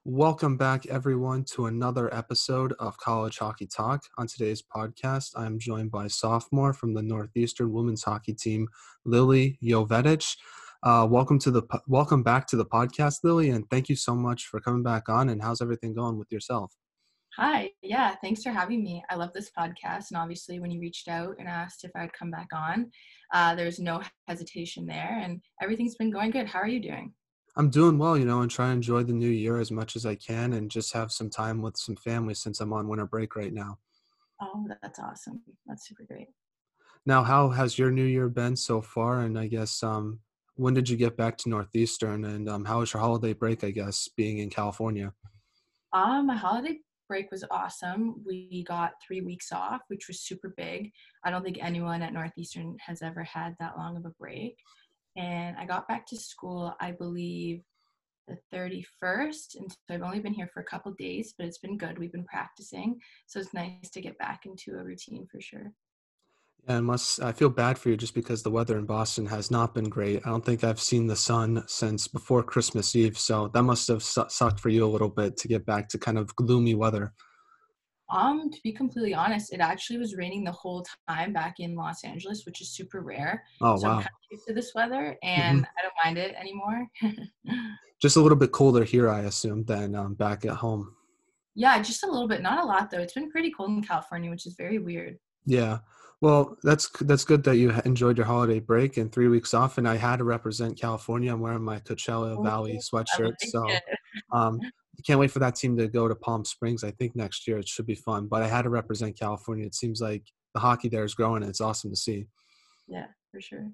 Welcome back, everyone, to another episode of College Hockey Talk. On today's podcast, I'm joined by Sophomore from the Northeastern women's hockey team, Lily Yovetich. Welcome back to the podcast, Lily, and thank you so much for coming back on. And how's everything going with yourself? Hi. Yeah, thanks for having me. I love this podcast. And obviously, when you reached out and asked if I'd come back on, there's no hesitation there. And everything's been going good. How are you doing? I'm doing well, and try to enjoy the new year as much as I can, and just have some time with some family since I'm on winter break right now. Oh, that's awesome. That's super great. Now, how has your new year been so far? And I guess when did you get back to Northeastern? And how was your holiday break, I guess, being in California? My holiday break was awesome. We got 3 weeks off, which was super big. I don't think anyone at Northeastern has ever had that long of a break. And I got back to school, I believe, the 31st, and so I've only been here for a couple days, but it's been good. We've been practicing, so it's nice to get back into a routine for sure. And I feel bad for you just because the weather in Boston has not been great. I don't think I've seen the sun since before Christmas Eve, so that must have sucked for you a little bit to get back to kind of gloomy weather. To be completely honest, it actually was raining the whole time back in Los Angeles, which is super rare. Oh, So I'm wow. kind of used to this weather, Hmm. and I don't mind it anymore. Just a little bit colder here, I assume, than back at home. Yeah, just a little bit, not a lot though. It's been pretty cold in California, which is very weird. Yeah. Well, that's good that you enjoyed your holiday break and 3 weeks off. And I had to represent California. I'm wearing my Coachella Oh, Valley I sweatshirt. like So it. I can't wait for that team to go to Palm Springs. I think next year it should be fun. But I had to represent California. It seems like the hockey there is growing, and it's awesome to see. Yeah, for sure.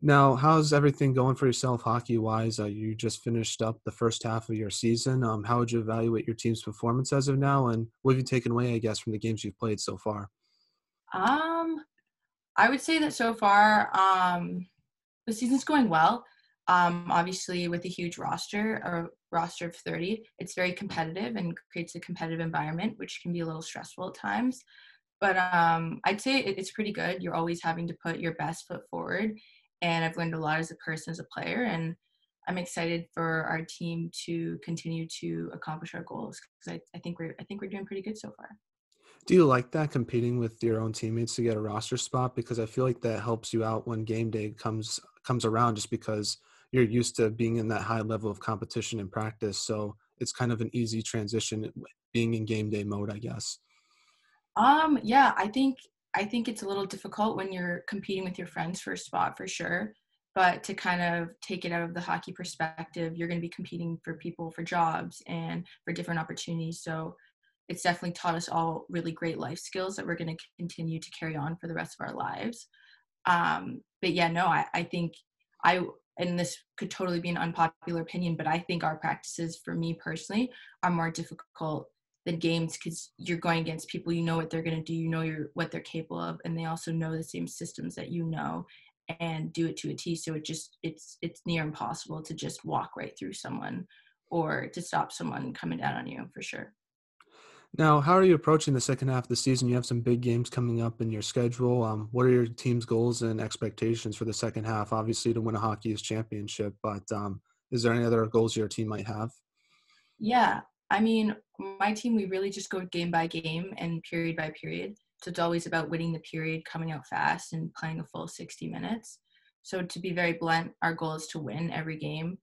Now, how's everything going for yourself hockey-wise? You just finished up the first half of your season. How would you evaluate your team's performance as of now? And what have you taken away, I guess, from the games you've played so far? Um, I would say that so far, the season's going well. Obviously, with a huge roster of 30, it's very competitive and creates a competitive environment, which can be a little stressful at times. But I'd say it's pretty good. You're always having to put your best foot forward. And I've learned a lot as a person, as a player. And I'm excited for our team to continue to accomplish our goals because I think we're doing pretty good so far. Do you like that, competing with your own teammates to get a roster spot? Because I feel like that helps you out when game day comes around, just because you're used to being in that high level of competition in practice. So it's kind of an easy transition being in game day mode, I guess. Yeah, I think it's a little difficult when you're competing with your friends for a spot for sure. But to kind of take it out of the hockey perspective, you're going to be competing for people for jobs and for different opportunities. So it's definitely taught us all really great life skills that we're going to continue to carry on for the rest of our lives. But yeah, no, I think I, and this could totally be an unpopular opinion, but I think our practices for me personally are more difficult than games because you're going against people, you know what they're going to do, you know what they're capable of, and they also know the same systems that you know and do it to a T. So it's near impossible to just walk right through someone or to stop someone coming down on you for sure. Now, how are you approaching the second half of the season? You have some big games coming up in your schedule. What are your team's goals and expectations for the second half? Obviously, to win a Hockey East championship, but is there any other goals your team might have? Yeah, I mean, my team, we really just go game by game and period by period. So it's always about winning the period, coming out fast, and playing a full 60 minutes. So to be very blunt, our goal is to win every game.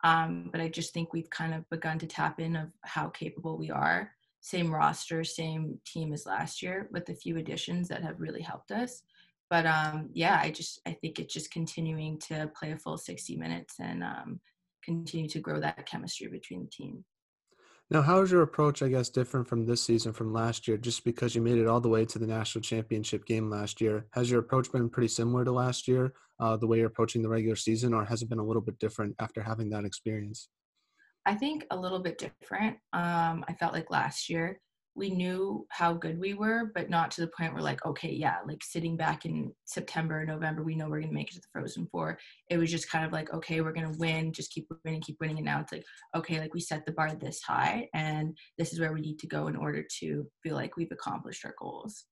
But I just think we've kind of begun to tap in of how capable we are. Same roster, same team as last year, with a few additions that have really helped us. But yeah, I think it's just continuing to play a full 60 minutes and continue to grow that chemistry between the team. Now, how is your approach, I guess, different from this season from last year? Just because you made it all the way to the national championship game last year, has your approach been pretty similar to last year, the way you're approaching the regular season, or has it been a little bit different after having that experience? I think a little bit different. I felt like last year we knew how good we were, but not to the point where like, okay, yeah, like sitting back in September, November, we know we're gonna make it to the Frozen Four. It was just kind of like, okay, we're gonna win, just keep winning, keep winning. And now it's like, okay, like we set the bar this high and this is where we need to go in order to feel like we've accomplished our goals.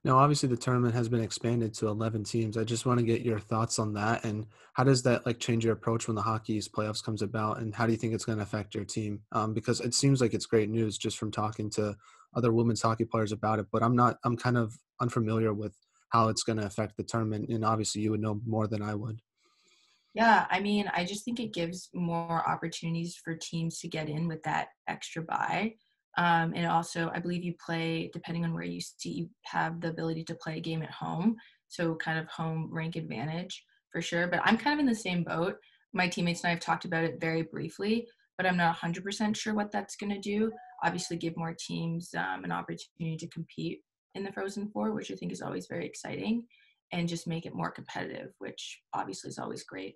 Now, obviously, the tournament has been expanded to 11 teams. I just want to get your thoughts on that, and how does that like change your approach when the Hockey East playoffs comes about, and how do you think it's going to affect your team? Because it seems like it's great news just from talking to other women's hockey players about it, but I'm kind of unfamiliar with how it's going to affect the tournament, and obviously, you would know more than I would. Yeah, I mean, I just think it gives more opportunities for teams to get in with that extra buy. And also, I believe you play, depending on where you see, you have the ability to play a game at home. So, kind of home rank advantage for sure. But I'm kind of in the same boat. My teammates and I have talked about it very briefly, but I'm not 100% sure what that's going to do. Obviously, give more teams an opportunity to compete in the Frozen Four, which I think is always very exciting, and just make it more competitive, which obviously is always great.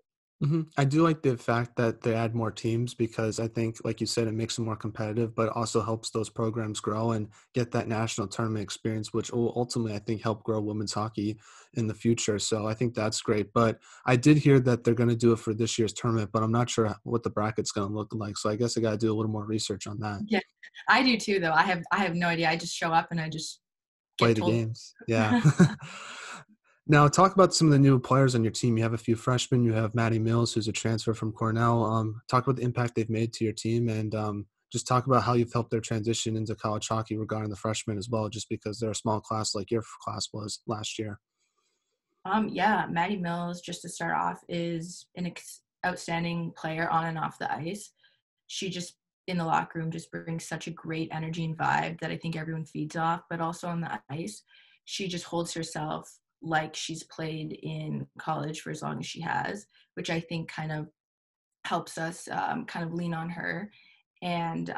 I do like the fact that they add more teams because I think, like you said, it makes them more competitive, but also helps those programs grow and get that national tournament experience, which will ultimately, I think, help grow women's hockey in the future. So I think that's great. But I did hear that they're going to do it for this year's tournament, but I'm not sure what the bracket's going to look like. So I guess I got to do a little more research on that. Yeah, I do too, though. I have no idea. I just show up and I just Play get the told. games. Yeah. Now, talk about some of the new players on your team. You have a few freshmen. You have Maddie Mills, who's a transfer from Cornell. Talk about the impact they've made to your team, and just talk about how you've helped their transition into college hockey regarding the freshmen as well, just because they're a small class like your class was last year. Yeah, Maddie Mills, just to start off, is an outstanding player on and off the ice. She just in the locker room just brings such a great energy and vibe that I think everyone feeds off. But also on the ice, she just holds herself like she's played in college for as long as she has, which I think kind of helps us kind of lean on her. And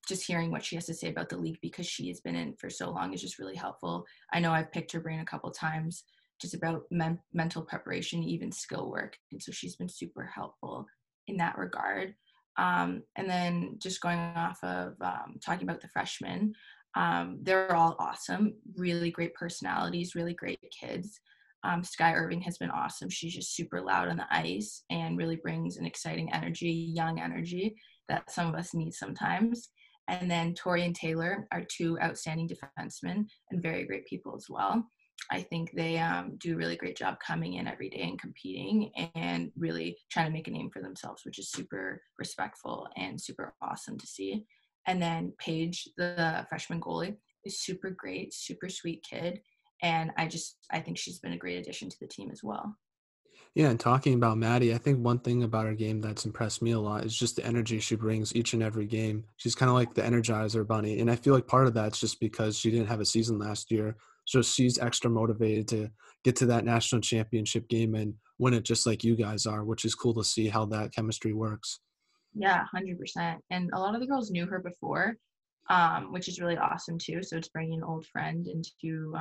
just hearing what she has to say about the league because she has been in for so long is just really helpful. I know I've picked her brain a couple times just about mental preparation, even skill work. And so she's been super helpful in that regard. And then just going off of talking about the freshmen, they're all awesome, really great personalities, really great kids. Sky Irving has been awesome. She's just super loud on the ice and really brings an exciting energy, young energy that some of us need sometimes. And then Tori and Taylor are two outstanding defensemen and very great people as well. I think they do a really great job coming in every day and competing and really trying to make a name for themselves, which is super respectful and super awesome to see. And then Paige, the freshman goalie, is super great, super sweet kid. And I think she's been a great addition to the team as well. Yeah, and talking about Maddie, I think one thing about her game that's impressed me a lot is just the energy she brings each and every game. She's kind of like the Energizer Bunny, and I feel like part of that's just because she didn't have a season last year, so she's extra motivated to get to that national championship game and win it just like you guys are, which is cool to see how that chemistry works. Yeah, 100%. And a lot of the girls knew her before, which is really awesome too. So it's bringing an old friend into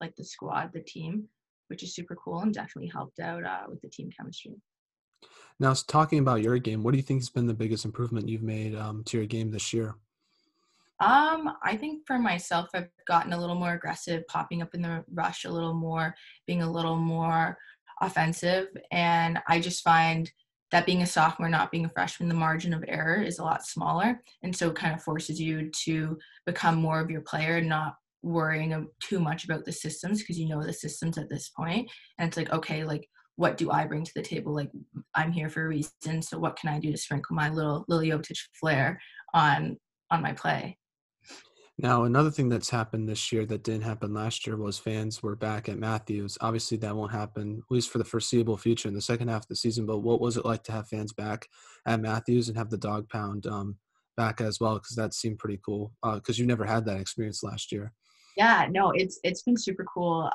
like the squad, the team, which is super cool and definitely helped out with the team chemistry. Now, talking about your game, what do you think has been the biggest improvement you've made to your game this year? I think for myself, I've gotten a little more aggressive, popping up in the rush a little more, being a little more offensive. And I just find that being a sophomore, not being a freshman, the margin of error is a lot smaller. And so it kind of forces you to become more of your player and not worrying too much about the systems because you know the systems at this point. And it's like, okay, like, what do I bring to the table? Like, I'm here for a reason. So what can I do to sprinkle my little Yovetich flair on my play? Now, another thing that's happened this year that didn't happen last year was fans were back at Matthews. Obviously, that won't happen, at least for the foreseeable future in the second half of the season. But what was it like to have fans back at Matthews and have the dog pound back as well? Because that seemed pretty cool. Because you never had that experience last year. Yeah, no, it's been super cool.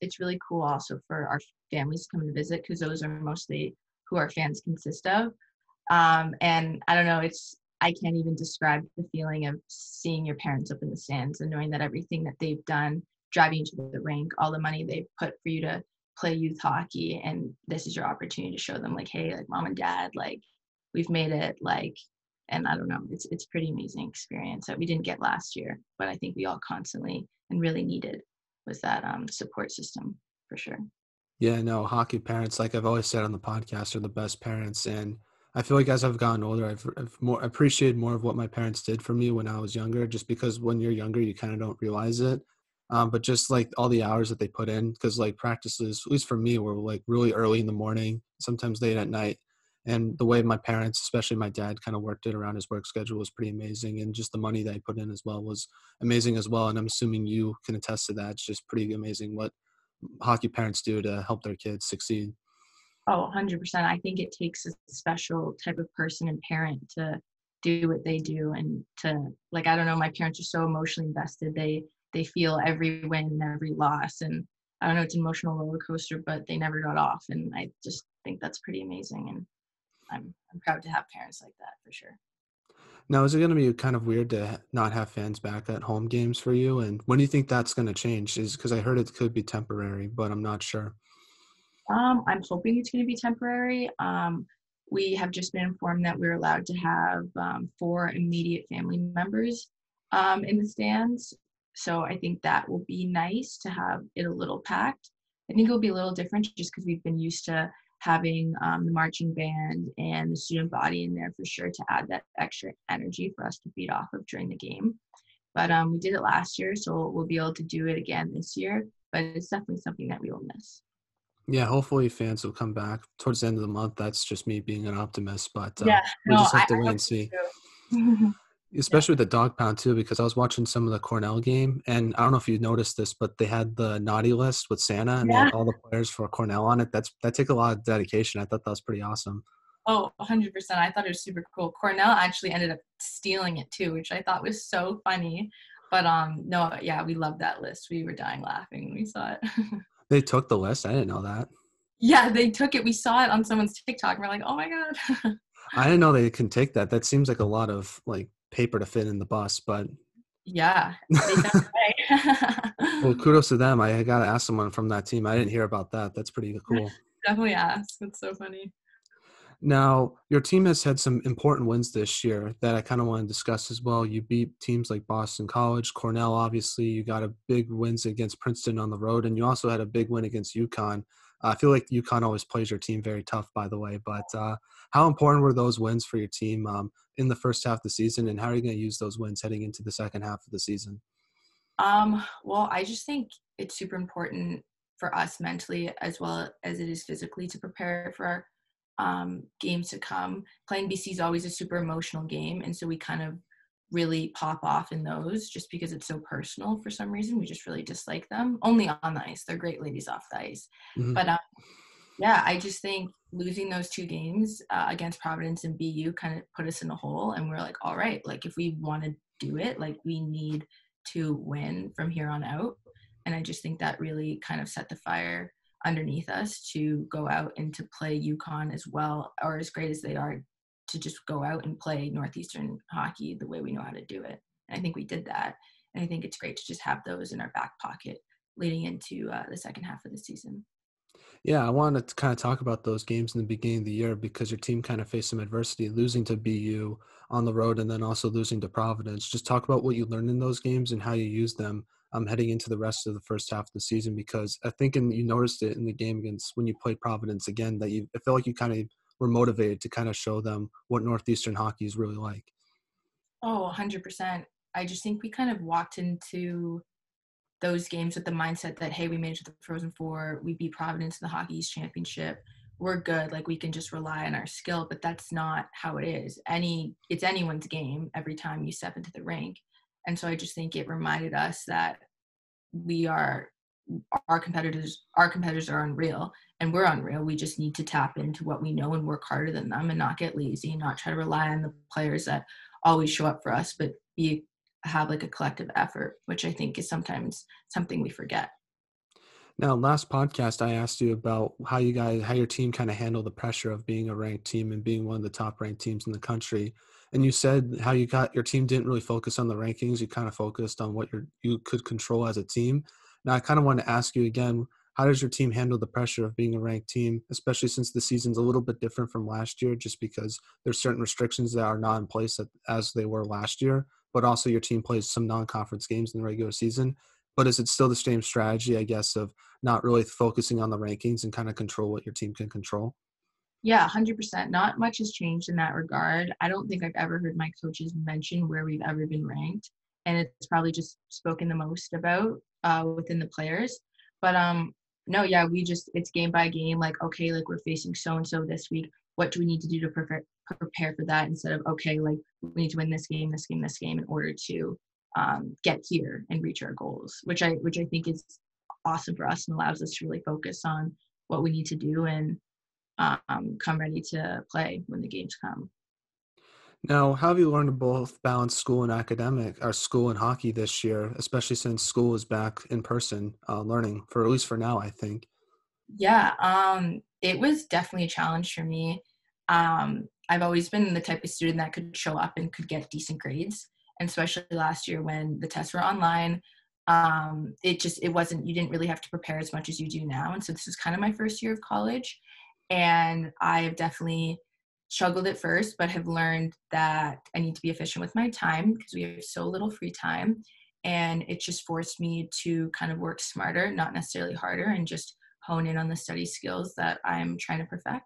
It's really cool also for our families to come and visit because those are mostly who our fans consist of. And I don't know, I can't even describe the feeling of seeing your parents up in the stands and knowing that everything that they've done, driving you to the rink, all the money they've put for you to play youth hockey, and this is your opportunity to show them like, hey, like mom and dad, like we've made it, like, and I don't know, it's pretty amazing experience that we didn't get last year, but I think we all constantly and really needed was that support system for sure. Yeah, no, hockey parents, like I've always said on the podcast, are the best parents. And I feel like as I've gotten older, I've more appreciated more of what my parents did for me when I was younger, just because when you're younger, you kind of don't realize it. But just like all the hours that they put in, because like practices, at least for me, were like really early in the morning, sometimes late at night. And the way my parents, especially my dad, kind of worked it around his work schedule was pretty amazing. And just the money that he put in as well was amazing as well. And I'm assuming you can attest to that. It's just pretty amazing what hockey parents do to help their kids succeed. Oh, 100%. I think it takes a special type of person and parent to do what they do, and to, like, I don't know, my parents are so emotionally invested. They feel every win and every loss, and I don't know, it's an emotional roller coaster, but they never got off, and I just think that's pretty amazing, and I'm proud to have parents like that for sure. Now, is it going to be kind of weird to not have fans back at home games for you? And when do you think that's going to change? Is because I heard it could be temporary, but I'm not sure. I'm hoping it's going to be temporary. We have just been informed that we're allowed to have 4 immediate family members in the stands. So I think that will be nice to have it a little packed. I think it'll be a little different just because we've been used to having the marching band and the student body in there for sure to add that extra energy for us to feed off of during the game. But we did it last year, so we'll be able to do it again this year. But it's definitely something that we will miss. Yeah, hopefully fans will come back towards the end of the month. That's just me being an optimist, but Yeah, we no, just have I to wait hope and see. so too. Yeah. Especially with the dog pound too, because I was watching some of the Cornell game, and I don't know if you noticed this, but they had the naughty list with Santa, and they had Yeah. all the players for Cornell on it. That take a lot of dedication. I thought that was pretty awesome. Oh, 100%. I thought it was super cool. Cornell actually ended up stealing it too, which I thought was so funny. But no, yeah, we loved that list. We were dying laughing when we saw it. They took the list. I didn't know that. Yeah, they took it. We saw it on someone's TikTok, and we're like, oh my God. I didn't know they can take that. That seems like a lot of like paper to fit in the bus, but Yeah, they found a well, way. kudos to them. I gotta ask someone from that team. I didn't hear about that. That's pretty cool. Definitely ask. It's so funny. Now, your team has had some important wins this year that I kind of want to discuss as well. You beat teams like Boston College, Cornell, obviously. You got a big wins against Princeton on the road, and you also had a big win against UConn. I feel like UConn always plays your team very tough, by the way. But how important were those wins for your team in the first half of the season, and how are you going to use those wins heading into the second half of the season? Well, I just think it's super important for us mentally as well as it is physically to prepare for our games to come. Playing BC is always a super emotional game, and so we kind of really pop off in those just because it's so personal for some reason. We just really dislike them. Only on the ice. They're great ladies off the ice. Mm-hmm. But yeah, I just think losing those 2 games against Providence and BU kind of put us in a hole, and we're like, all right, like if we want to do it, like we need to win from here on out. And I just think that really kind of set the fire underneath us to go out and to play UConn as well, or as great as they are, to just go out and play Northeastern hockey the way we know how to do it. And I think we did that. And I think it's great to just have those in our back pocket leading into the second half of the season. Yeah, I wanted to kind of talk about those games in the beginning of the year because your team kind of faced some adversity, losing to BU on the road and then also losing to Providence. Just talk about what you learned in those games and how you used them heading into the rest of the first half of the season. Because I think you noticed it in the game against when you played Providence again that I felt like you kind of were motivated to kind of show them what Northeastern hockey is really like. Oh, 100%. I just think we kind of walked into those games with the mindset that, hey, we made it to the Frozen Four, we beat Providence in the Hockey East Championship, we're good, like we can just rely on our skill. But that's not how it is. It's anyone's game every time you step into the rink. And so I just think it reminded us that we are our competitors are unreal, and we're unreal. We just need to tap into what we know and work harder than them, and not get lazy and not try to rely on the players that always show up for us, but have like a collective effort, which I think is sometimes something we forget. Now, last podcast, I asked you about how your team kind of handled the pressure of being a ranked team and being one of the top ranked teams in the country. And you said how your team didn't really focus on the rankings. You kind of focused on what you could control as a team. Now, I kind of want to ask you again, how does your team handle the pressure of being a ranked team, especially since the season's a little bit different from last year, just because there's certain restrictions that are not in place as they were last year, but also your team plays some non-conference games in the regular season. But is it still the same strategy, I guess, of not really focusing on the rankings and kind of control what your team can control? Yeah, 100%. Not much has changed in that regard. I don't think I've ever heard my coaches mention where we've ever been ranked, and it's probably just spoken the most about. within the players. But no, yeah, it's game by game. Like, okay, like we're facing so and so this week. What do we need to do to prepare for that, instead of, okay, like we need to win this game, this game, this game in order to get here and reach our goals, which I think is awesome for us and allows us to really focus on what we need to do and come ready to play when the games come. Now, how have you learned to both balance school and academic, or school and hockey this year, especially since school is back in person learning, for at least for now, I think? Yeah, it was definitely a challenge for me. I've always been the type of student that could show up and could get decent grades, and especially last year when the tests were online, it wasn't, you didn't really have to prepare as much as you do now. And so this is kind of my first year of college, and I have definitely struggled at first, but have learned that I need to be efficient with my time because we have so little free time. And it just forced me to kind of work smarter, not necessarily harder, and just hone in on the study skills that I'm trying to perfect.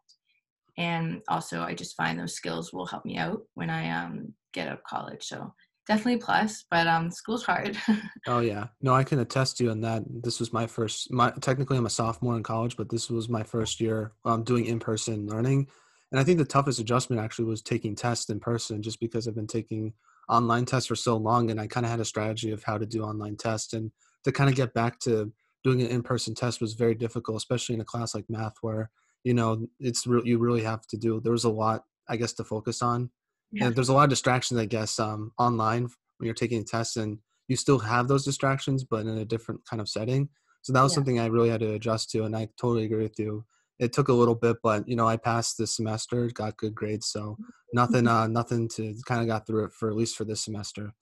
And also, I just find those skills will help me out when I get out of college. So definitely a plus, but school's hard. Oh yeah, no, I can attest to you on that. This was technically I'm a sophomore in college, but this was my first year doing in-person learning, and I think the toughest adjustment actually was taking tests in person, just because I've been taking online tests for so long, and I kind of had a strategy of how to do online tests, and to kind of get back to doing an in-person test was very difficult, especially in a class like math where you really have to do. There was a lot, I guess, to focus on, Yeah, and there's a lot of distractions, I guess, online when you're taking tests, and you still have those distractions, but in a different kind of setting. So that was yeah, something I really had to adjust to, and I totally agree with you. It took a little bit, but I passed this semester, got good grades, so nothing to kind of got through it for at least for this semester.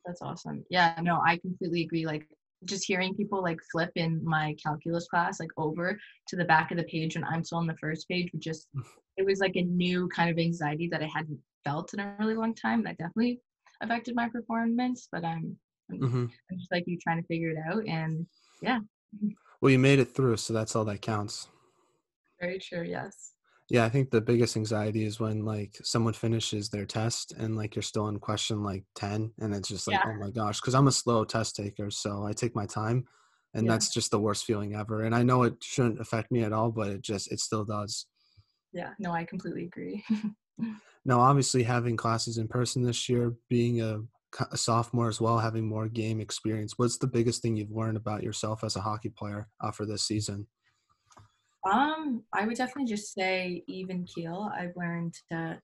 that's awesome. Yeah, no, I completely agree. Like, just hearing people like flip in my calculus class, like over to the back of the page when I'm still on the first page, it was like a new kind of anxiety that I hadn't felt in a really long time. That definitely affected my performance, but I'm, Hmm. I'm just like you, trying to figure it out. And yeah, Well, you made it through, so that's all that counts. very true. Yes. Yeah, I think the biggest anxiety is when like someone finishes their test and like you're still in question like 10, and it's just like, Yeah. oh my gosh, because I'm a slow test taker, so I take my time, and Yeah. that's just the worst feeling ever. And I know it shouldn't affect me at all, but it still does. Yeah. No, I completely agree. Now, obviously, having classes in person this year, being a sophomore as well, having more game experience, what's the biggest thing you've learned about yourself as a hockey player for this season? I would definitely just say even keel. I've learned to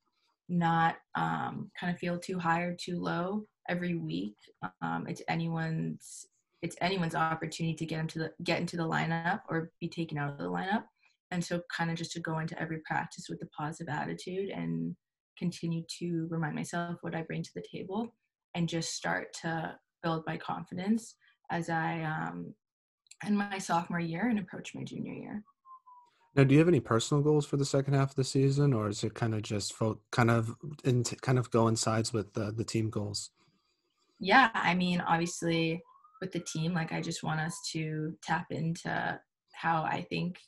not kind of feel too high or too low every week. Um, it's anyone's it's anyone's opportunity to get into the lineup or be taken out of the lineup. And so kind of just to go into every practice with a positive attitude and continue to remind myself what I bring to the table, and just start to build my confidence as I end my sophomore year and approach my junior year. Now, do you have any personal goals for the second half of the season, or is it kind of just kind of coincides with the team goals? Yeah, I mean, obviously with the team, like I just want us to tap into how I think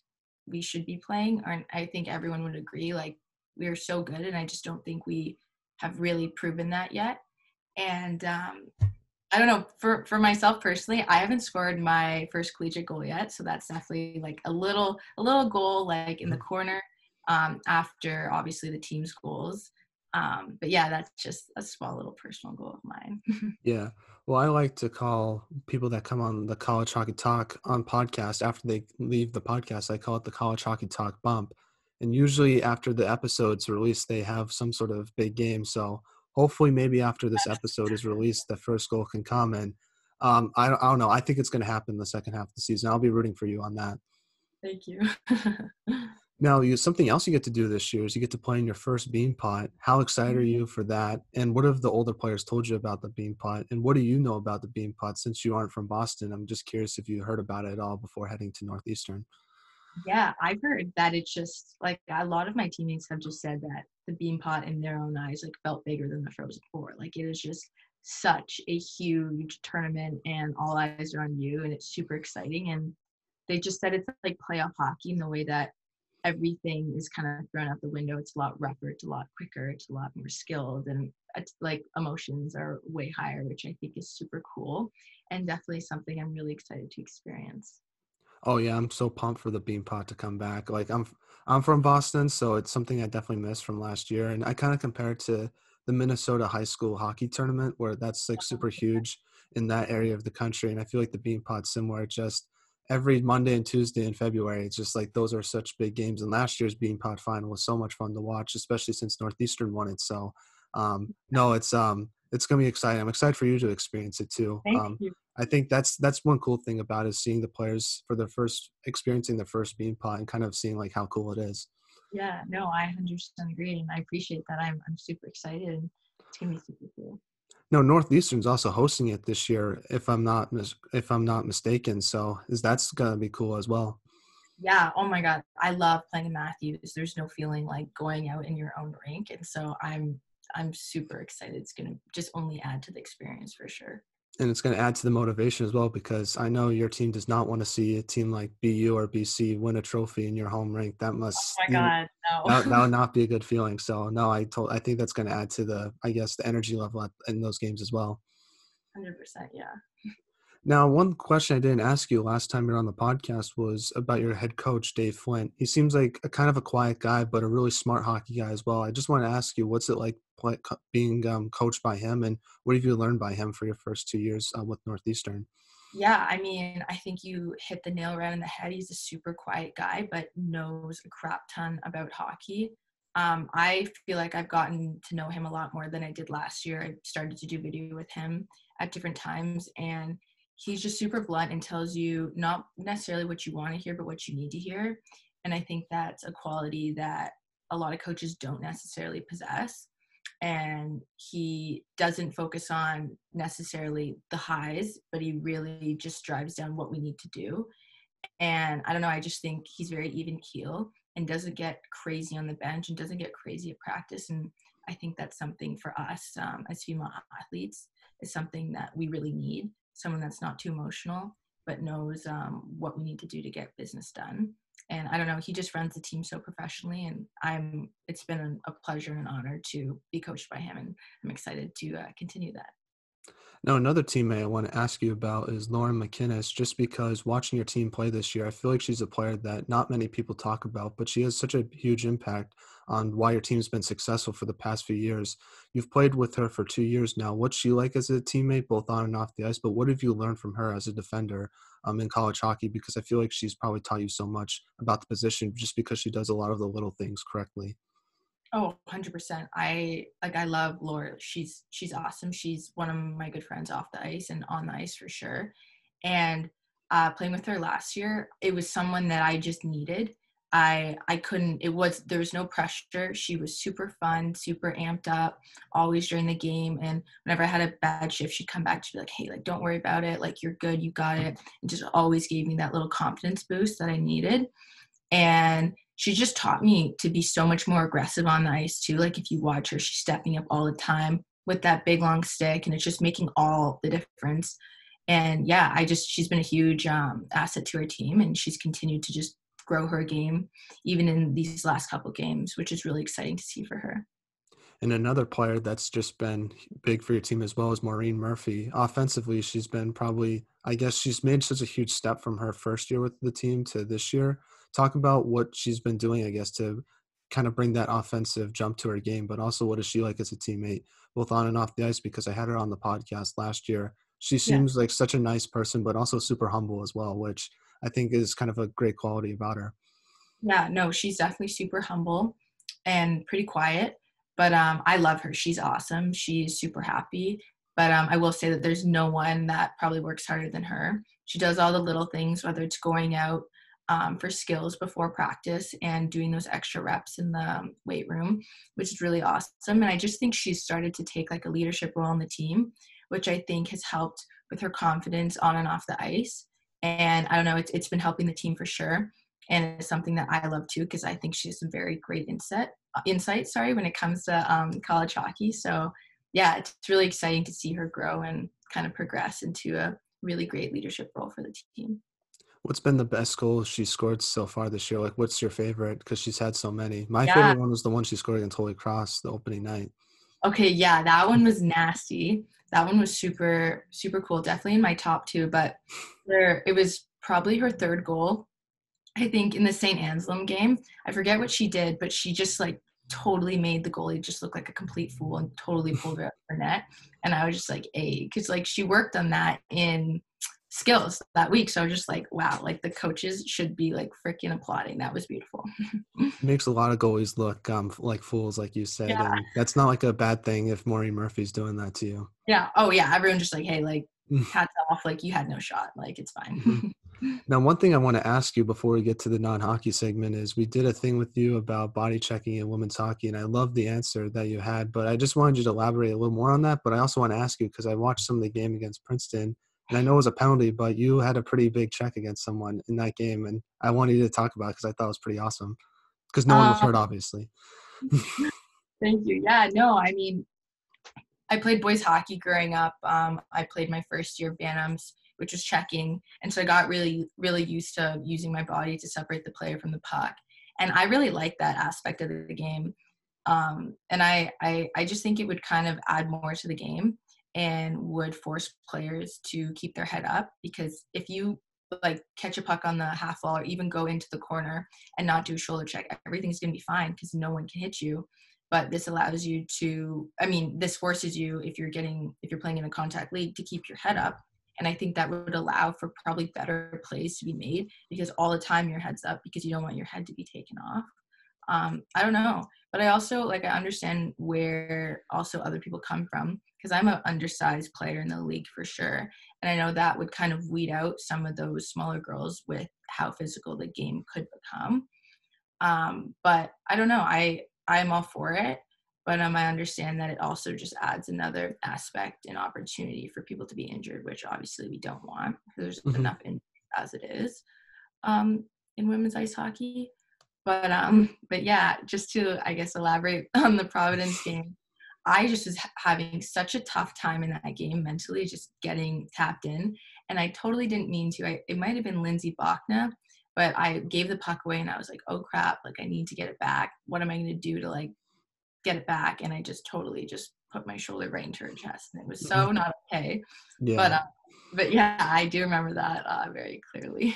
we should be playing. Or I think everyone would agree, like we are so good, and I just don't think we have really proven that yet. And I don't know, for myself personally, I haven't scored my first collegiate goal yet, so that's definitely like a little goal like in the Mhm. corner after obviously the team's goals. But yeah, that's just a small little personal goal of mine. Yeah. Well, I like to call people that come on the College Hockey Talk on podcast after they leave the podcast, I call it the College Hockey Talk bump. And usually after the episode's released, they have some sort of big game. So hopefully, maybe after this episode is released, the first goal can come. And I don't know. I think it's going to happen the second half of the season. I'll be rooting for you on that. Thank you. Now, something else you get to do this year is you get to play in your first bean pot. How excited are you for that? And what have the older players told you about the bean pot? And what do you know about the bean pot since you aren't from Boston? I'm just curious if you heard about it at all before heading to Northeastern. Yeah, I've heard that it's just like a lot of my teammates have just said that the bean pot in their own eyes like felt bigger than the Frozen Four. Like it is just such a huge tournament, and all eyes are on you, and it's super exciting. And they just said it's like playoff hockey in the way that everything is kind of thrown out the window. It's a lot rougher, it's a lot quicker, it's a lot more skilled, and it's like emotions are way higher, which I think is super cool and definitely something I'm really excited to experience. Oh yeah, I'm so pumped for the Beanpot to come back. Like I'm from Boston, so it's something I definitely missed from last year. And I kind of compare it to the Minnesota high school hockey tournament, where that's like super huge in that area of the country. And I feel like the Beanpot's similar. Just every Monday and Tuesday in February, it's just like those are such big games. And last year's Beanpot final was so much fun to watch, especially since Northeastern won it. So no, it's gonna be exciting. I'm excited for you to experience it too. Thank you. I think that's one cool thing about it, is seeing the players for their first experiencing their first bean pot and kind of seeing like how cool it is. Yeah, no, I 100% agree, and I appreciate that. I'm super excited, and it's gonna be super cool. No, Northeastern's also hosting it this year, if I'm not mistaken. So is that's gonna be cool as well. Yeah, oh my God, I love playing in Matthews. There's no feeling like going out in your own rink, and so I'm super excited. It's gonna just only add to the experience for sure. And it's going to add to the motivation as well, because I know your team does not want to see a team like BU or BC win a trophy in your home rink. That Oh must my God, that no. would not be a good feeling. So no, I think that's going to add to the, I guess, the energy level in those games as well. 100%, yeah. Now, one question I didn't ask you last time you were on the podcast was about your head coach, Dave Flint. He seems like a kind of a quiet guy, but a really smart hockey guy as well. I just want to ask you, what's it like being coached by him, and what have you learned by him for your first 2 years with Northeastern? Yeah, I mean, I think you hit the nail right on the head. He's a super quiet guy, but knows a crap ton about hockey. I feel like I've gotten to know him a lot more than I did last year. I started to do video with him at different times, and he's just super blunt and tells you not necessarily what you want to hear, but what you need to hear. And I think that's a quality that a lot of coaches don't necessarily possess. And he doesn't focus on necessarily the highs, but he really just drives down what we need to do. And I don't know, I just think he's very even keel and doesn't get crazy on the bench and doesn't get crazy at practice. And I think that's something for us as female athletes, is something that we really need. Someone that's not too emotional, but knows what we need to do to get business done. And I don't know, he just runs the team so professionally, and it's been a pleasure and an honor to be coached by him, and I'm excited to continue that. Now, another teammate I want to ask you about is Lauren Mckinnis, just because watching your team play this year, I feel like she's a player that not many people talk about, but she has such a huge impact on why your team's been successful for the past few years. You've played with her for 2 years now. What's she like as a teammate, both on and off the ice? But what have you learned from her as a defender in college hockey? Because I feel like she's probably taught you so much about the position, just because she does a lot of the little things correctly. Oh, 100%. I love Laura. She's awesome. She's one of my good friends off the ice and on the ice for sure. And playing with her last year, it was someone that I just needed. I couldn't, there was no pressure. She was super fun, super amped up, always during the game. And whenever I had a bad shift, she'd come back to be like, hey, like, don't worry about it. Like, you're good, you got it. And just always gave me that little confidence boost that I needed. And she just taught me to be so much more aggressive on the ice too. Like, if you watch her, she's stepping up all the time with that big long stick, and it's just making all the difference. And yeah, she's been a huge asset to her team, and she's continued to just grow her game even in these last couple games, which is really exciting to see for her. And another player that's just been big for your team as well is Maureen Murphy. Offensively, she's been probably, I guess she's made such a huge step from her first year with the team to this year. Talk about what she's been doing, I guess, to kind of bring that offensive jump to her game, but also what is she like as a teammate, both on and off the ice, because I had her on the podcast last year. She Yeah. seems like such a nice person, but also super humble as well, which I think is kind of a great quality about her. Yeah, no, she's definitely super humble and pretty quiet, but I love her. She's awesome. She's super happy. But I will say that there's no one that probably works harder than her. She does all the little things, whether it's going out for skills before practice and doing those extra reps in the weight room, which is really awesome. And I just think she's started to take like a leadership role in the team, which I think has helped with her confidence on and off the ice. And I don't know, it's been helping the team for sure, and it's something that I love too, because I think she has some very great insight, when it comes to college hockey. So yeah, it's really exciting to see her grow and kind of progress into a really great leadership role for the team. What's been the best goal she scored so far this year? Like, what's your favorite? Because she's had so many. My Yeah. favorite one was the one she scored against Holy Cross the opening night. Okay, yeah, that one was nasty. That one was super, super cool. Definitely in my top two, but it was probably her third goal. I think in the St. Anselm game, I forget what she did, but she just like totally made the goalie just look like a complete fool and totally pulled her out of her net. And I was just like, hey, because like she worked on that in skills that week. So I was just like, wow, like the coaches should be like freaking applauding. That was beautiful. Makes a lot of goalies look like fools, like you said, Yeah. and that's not like a bad thing if Maureen Murphy's doing that to you. Yeah. Oh yeah. Everyone just like, hey, like hats off, like you had no shot. Like it's Mhm. fine. Now, one thing I want to ask you before we get to the non-hockey segment is we did a thing with you about body checking in women's hockey, and I love the answer that you had, but I just wanted you to elaborate a little more on that. But I also want to ask you because I watched some of the game against Princeton, and I know it was a penalty, but you had a pretty big check against someone in that game, and I wanted you to talk about it because I thought it was pretty awesome because no one was um, hurt, obviously. Thank you. Yeah, no, I mean, I played boys hockey growing up. I played my first year of Bantams, which was checking. And so I got really, really used to using my body to separate the player from the puck. And I really like that aspect of the game. And I just think it would kind of add more to the game and would force players to keep their head up, because if you like catch a puck on the half wall or even go into the corner and not do a shoulder check, everything's going to be fine because no one can hit you. But this allows you to, I mean, this forces you, if you're playing in a contact league, to keep your head up. And I think that would allow for probably better plays to be made, because all the time your head's up because you don't want your head to be taken off. I don't know, but I also like, I understand where also other people come from, because I'm an undersized player in the league for sure. And I know that would kind of weed out some of those smaller girls with how physical the game could become. But I don't know. I'm all for it, but I understand that it also just adds another aspect and opportunity for people to be injured, which obviously we don't want because there's Mhm. enough injuries as it is um, in women's ice hockey. But yeah, just to I guess elaborate on the Providence game, I just was having such a tough time in that game mentally, just getting tapped in. And I totally didn't mean to. It might have been Lindsay Bachna, but I gave the puck away and I was like, oh crap, like I need to get it back. What am I going to do to like get it back? And I just totally just put my shoulder right into her chest. And it was Mhm. so not okay. But, Yeah. uh, but yeah, I do remember that very clearly.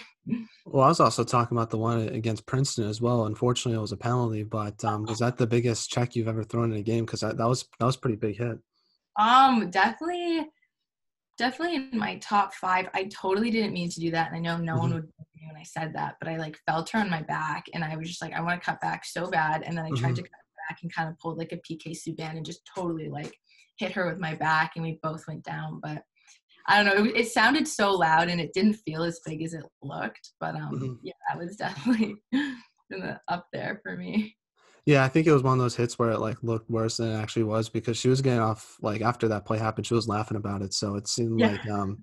Well, I was also talking about the one against Princeton as well. Unfortunately, it was a penalty, but was that the biggest check you've ever thrown in a game? Because that was a pretty big hit. Definitely definitely in my top five. I totally didn't mean to do that. And I know no one Hmm. would believe me when I said that, but I like felt her on my back and I was just like, I want to cut back so bad. And then I tried Hmm. to cut back and kind of pulled like a PK Subban and just totally like hit her with my back and we both went down. But I don't know. It sounded so loud and it didn't feel as big as it looked. But Hmm. yeah, that was definitely up there for me. Yeah, I think it was one of those hits where it like looked worse than it actually was because she was getting off like after that play happened, she was laughing about it. So it seemed Yeah. like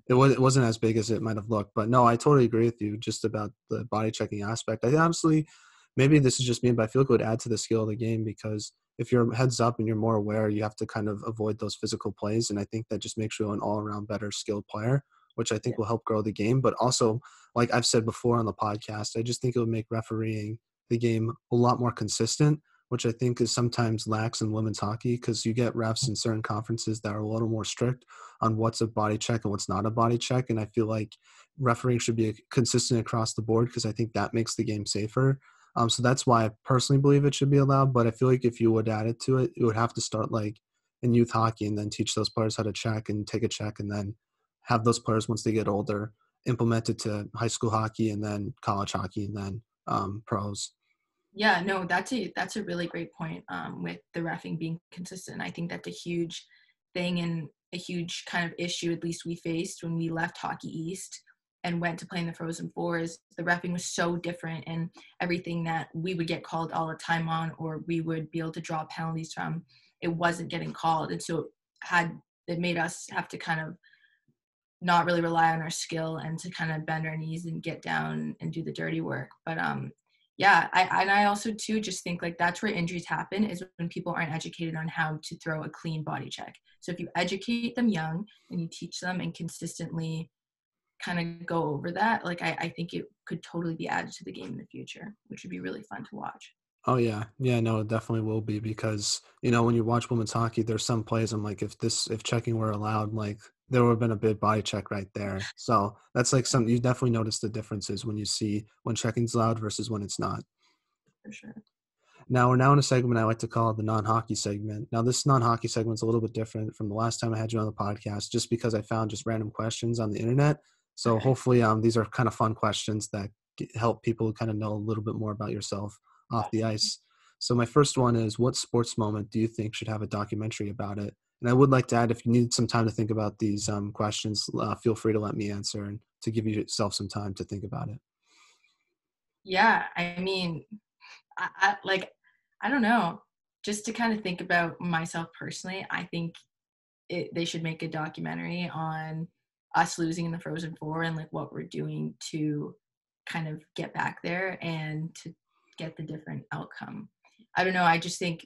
it wasn't as big as it might have looked. But no, I totally agree with you just about the body checking aspect. I honestly, maybe this is just me, but I feel like it would add to the skill of the game because if your head's up and you're more aware, you have to kind of avoid those physical plays. And I think that just makes you an all around better skilled player, which I Yeah. think will help grow the game. But also, like I've said before on the podcast, I just think it would make refereeing the game a lot more consistent, which I think is sometimes lacks in women's hockey because you get refs in certain conferences that are a little more strict on what's a body check and what's not a body check. And I feel like refereeing should be consistent across the board because I think that makes the game safer. So that's why I personally believe it should be allowed. But I feel like if you would add it to it, it would have to start like in youth hockey and then teach those players how to check and take a check and then have those players once they get older implement it to high school hockey and then college hockey and then pros. Yeah, no, that's a really great point with the reffing being consistent. I think that's a huge thing and a huge kind of issue, at least we faced when we left Hockey East and went to play in the Frozen Four, is the reffing was so different and everything that we would get called all the time on or we would be able to draw penalties from, it wasn't getting called. And so it made us have to kind of not really rely on our skill and to kind of bend our knees and get down and do the dirty work. But yeah, I also too just think like that's where injuries happen, is when people aren't educated on how to throw a clean body check. So if you educate them young and you teach them and consistently kind of go over that, like I think it could totally be added to the game in the future, which would be really fun to watch. Oh yeah, yeah, no, it definitely will be because when you watch women's hockey, there's some plays I'm like, if checking were allowed, like there would have been a big body check right there. So that's like something you definitely notice the differences when you see when checking's allowed versus when it's not. For sure. Now we're now in a segment I like to call the non-hockey segment. Now this non-hockey segment's a little bit different from the last time I had you on the podcast, just because I found just random questions on the internet. So Okay. hopefully, these are kind of fun questions that help people kind of know a little bit more about yourself off the Awesome. ice. So my first one is, what sports moment do you think should have a documentary about it? And I would like to add, if you need some time to think about these questions, feel free to let me answer and to give yourself some time to think about it. Yeah, I mean, I like, I don't know. Just to kind of think about myself personally, I think they should make a documentary on us losing in the Frozen Four and like what we're doing to kind of get back there and to get the different outcome. I don't know. I just think,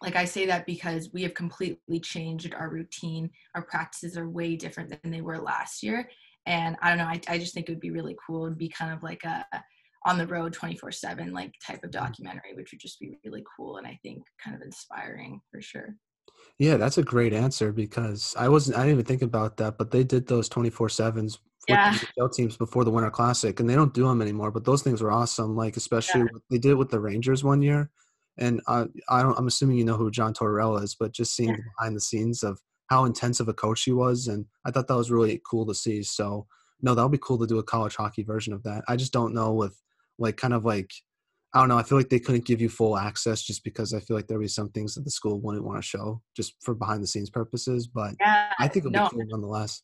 like, I say that because we have completely changed our routine. Our practices are way different than they were last year. And I don't know. I just think it would be really cool. It'd be kind of like a on the road 24/7 like type of documentary, which would just be really cool and I think kind of inspiring for sure. Yeah, that's a great answer because I didn't even think about that, but they did those 24/7s with the Yeah. NHL teams before the Winter Classic, and they don't do them anymore, but those things were awesome, like, especially Yeah. what they did with the Rangers one year, and, I'm assuming you know who John Tortorella is, but just Yeah. seeing the behind the scenes of how intense of a coach he was, and I thought that was really cool to see, so, no, that would be cool to do a college hockey version of that. I just don't know with, like, kind of like I don't know. I feel like they couldn't give you full access just because I feel like there'd be some things that the school wouldn't want to show just for behind the scenes purposes. But Yeah. I think it'll be No, cool nonetheless.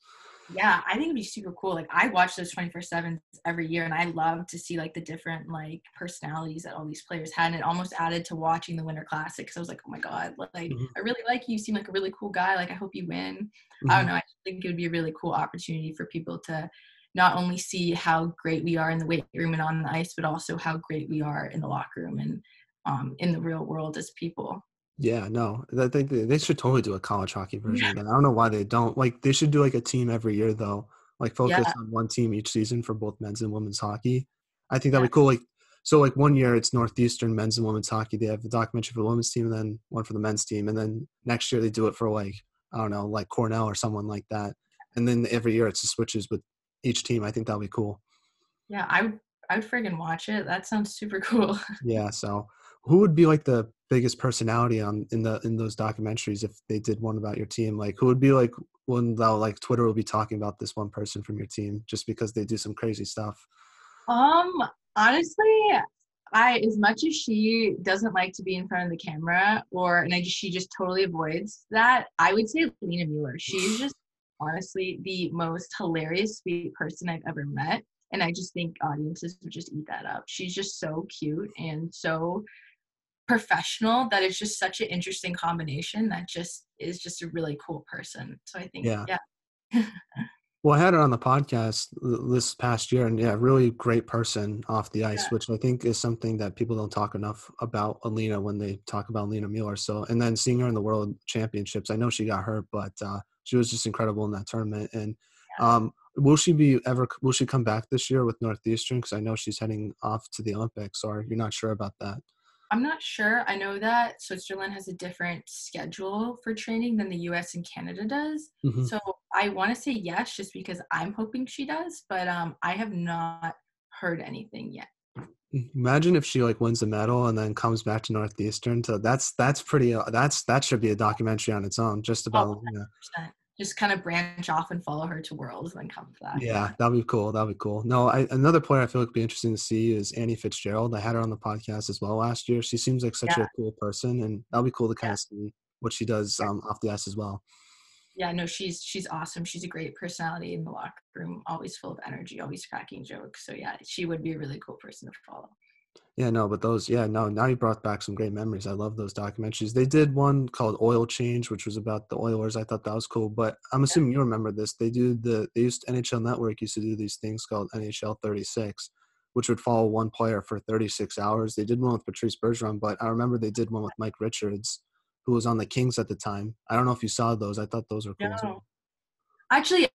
yeah, I think it'd be super cool. Like I watch those 24/7s every year and I love to see like the different like personalities that all these players had. And it almost added to watching the Winter Classic because I was like, oh my God, like Hmm. I really like you. You seem like a really cool guy. Like I hope you win. I don't Hmm. know. I just think it would be a really cool opportunity for people to not only see how great we are in the weight room and on the ice, but also how great we are in the locker room and in the real world as people. Yeah, no, I think they should totally do a college hockey version of that. I don't know why they don't. Like, they should do like a team every year though. Like, Yeah. focus on one team each season for both men's and women's hockey. I think that'd Yeah. be cool. Like, so like one year it's Northeastern men's and women's hockey. They have the documentary for the women's team and then one for the men's team. And then next year they do it for like, I don't know, like Cornell or someone like that. And then every year it's the switches with each team. I think that'll be cool. Yeah. I would friggin' watch it. That sounds super cool. Yeah. So who would be like the biggest personality in those documentaries if they did one about your team? Like who would be like one that like Twitter will be talking about this one person from your team just because they do some crazy stuff? Um, honestly, I as much as she doesn't like to be in front of the camera she just totally avoids that, I would say Lena Mueller. She's just honestly the most hilarious, sweet person I've ever met. And I just think audiences would just eat that up. She's just so cute and so professional that it's just such an interesting combination that just is just a really cool person. So I think, Yeah. yeah. Well, I had her on the podcast this past year, and yeah, really great person off the Yeah. ice, which I think is something that people don't talk enough about Alina when they talk about Alina Mueller. So, and then seeing her in the World Championships, I know she got hurt, but she was just incredible in that tournament. And will she come back this year with Northeastern? Because I know she's heading off to the Olympics, or you're not sure about that. I'm not sure. I know that Switzerland has a different schedule for training than the US and Canada does. Hmm. So I want to say yes, just because I'm hoping she does, but I have not heard anything yet. Imagine if she like wins the medal and then comes back to Northeastern. So that's pretty. That should be a documentary on its own, just Oh, about Alina. 100%. Just kind of branch off and follow her to Worlds and then come back. Yeah, Yeah. that'd be cool. That'd be cool. No, another player I feel like would be interesting to see is Annie Fitzgerald. I had her on the podcast as well last year. She seems like such Yeah. a cool person, and that'll be cool to kind Yeah. of see what she does off the ice as well. Yeah, no, she's awesome. She's a great personality in the locker room, always full of energy, always cracking jokes. So yeah, she would be a really cool person to follow. Yeah, no, but those, yeah, no, now you brought back some great memories. I love those documentaries. They did one called Oil Change, which was about the Oilers. I thought that was cool, but I'm Yeah. assuming you remember this. They used NHL Network used to do these things called NHL 36, which would follow one player for 36 hours. They did one with Patrice Bergeron, but I remember they did one with Mike Richards, who was on the Kings at the time. I don't know if you saw those. I thought those were cool as No, well. Actually,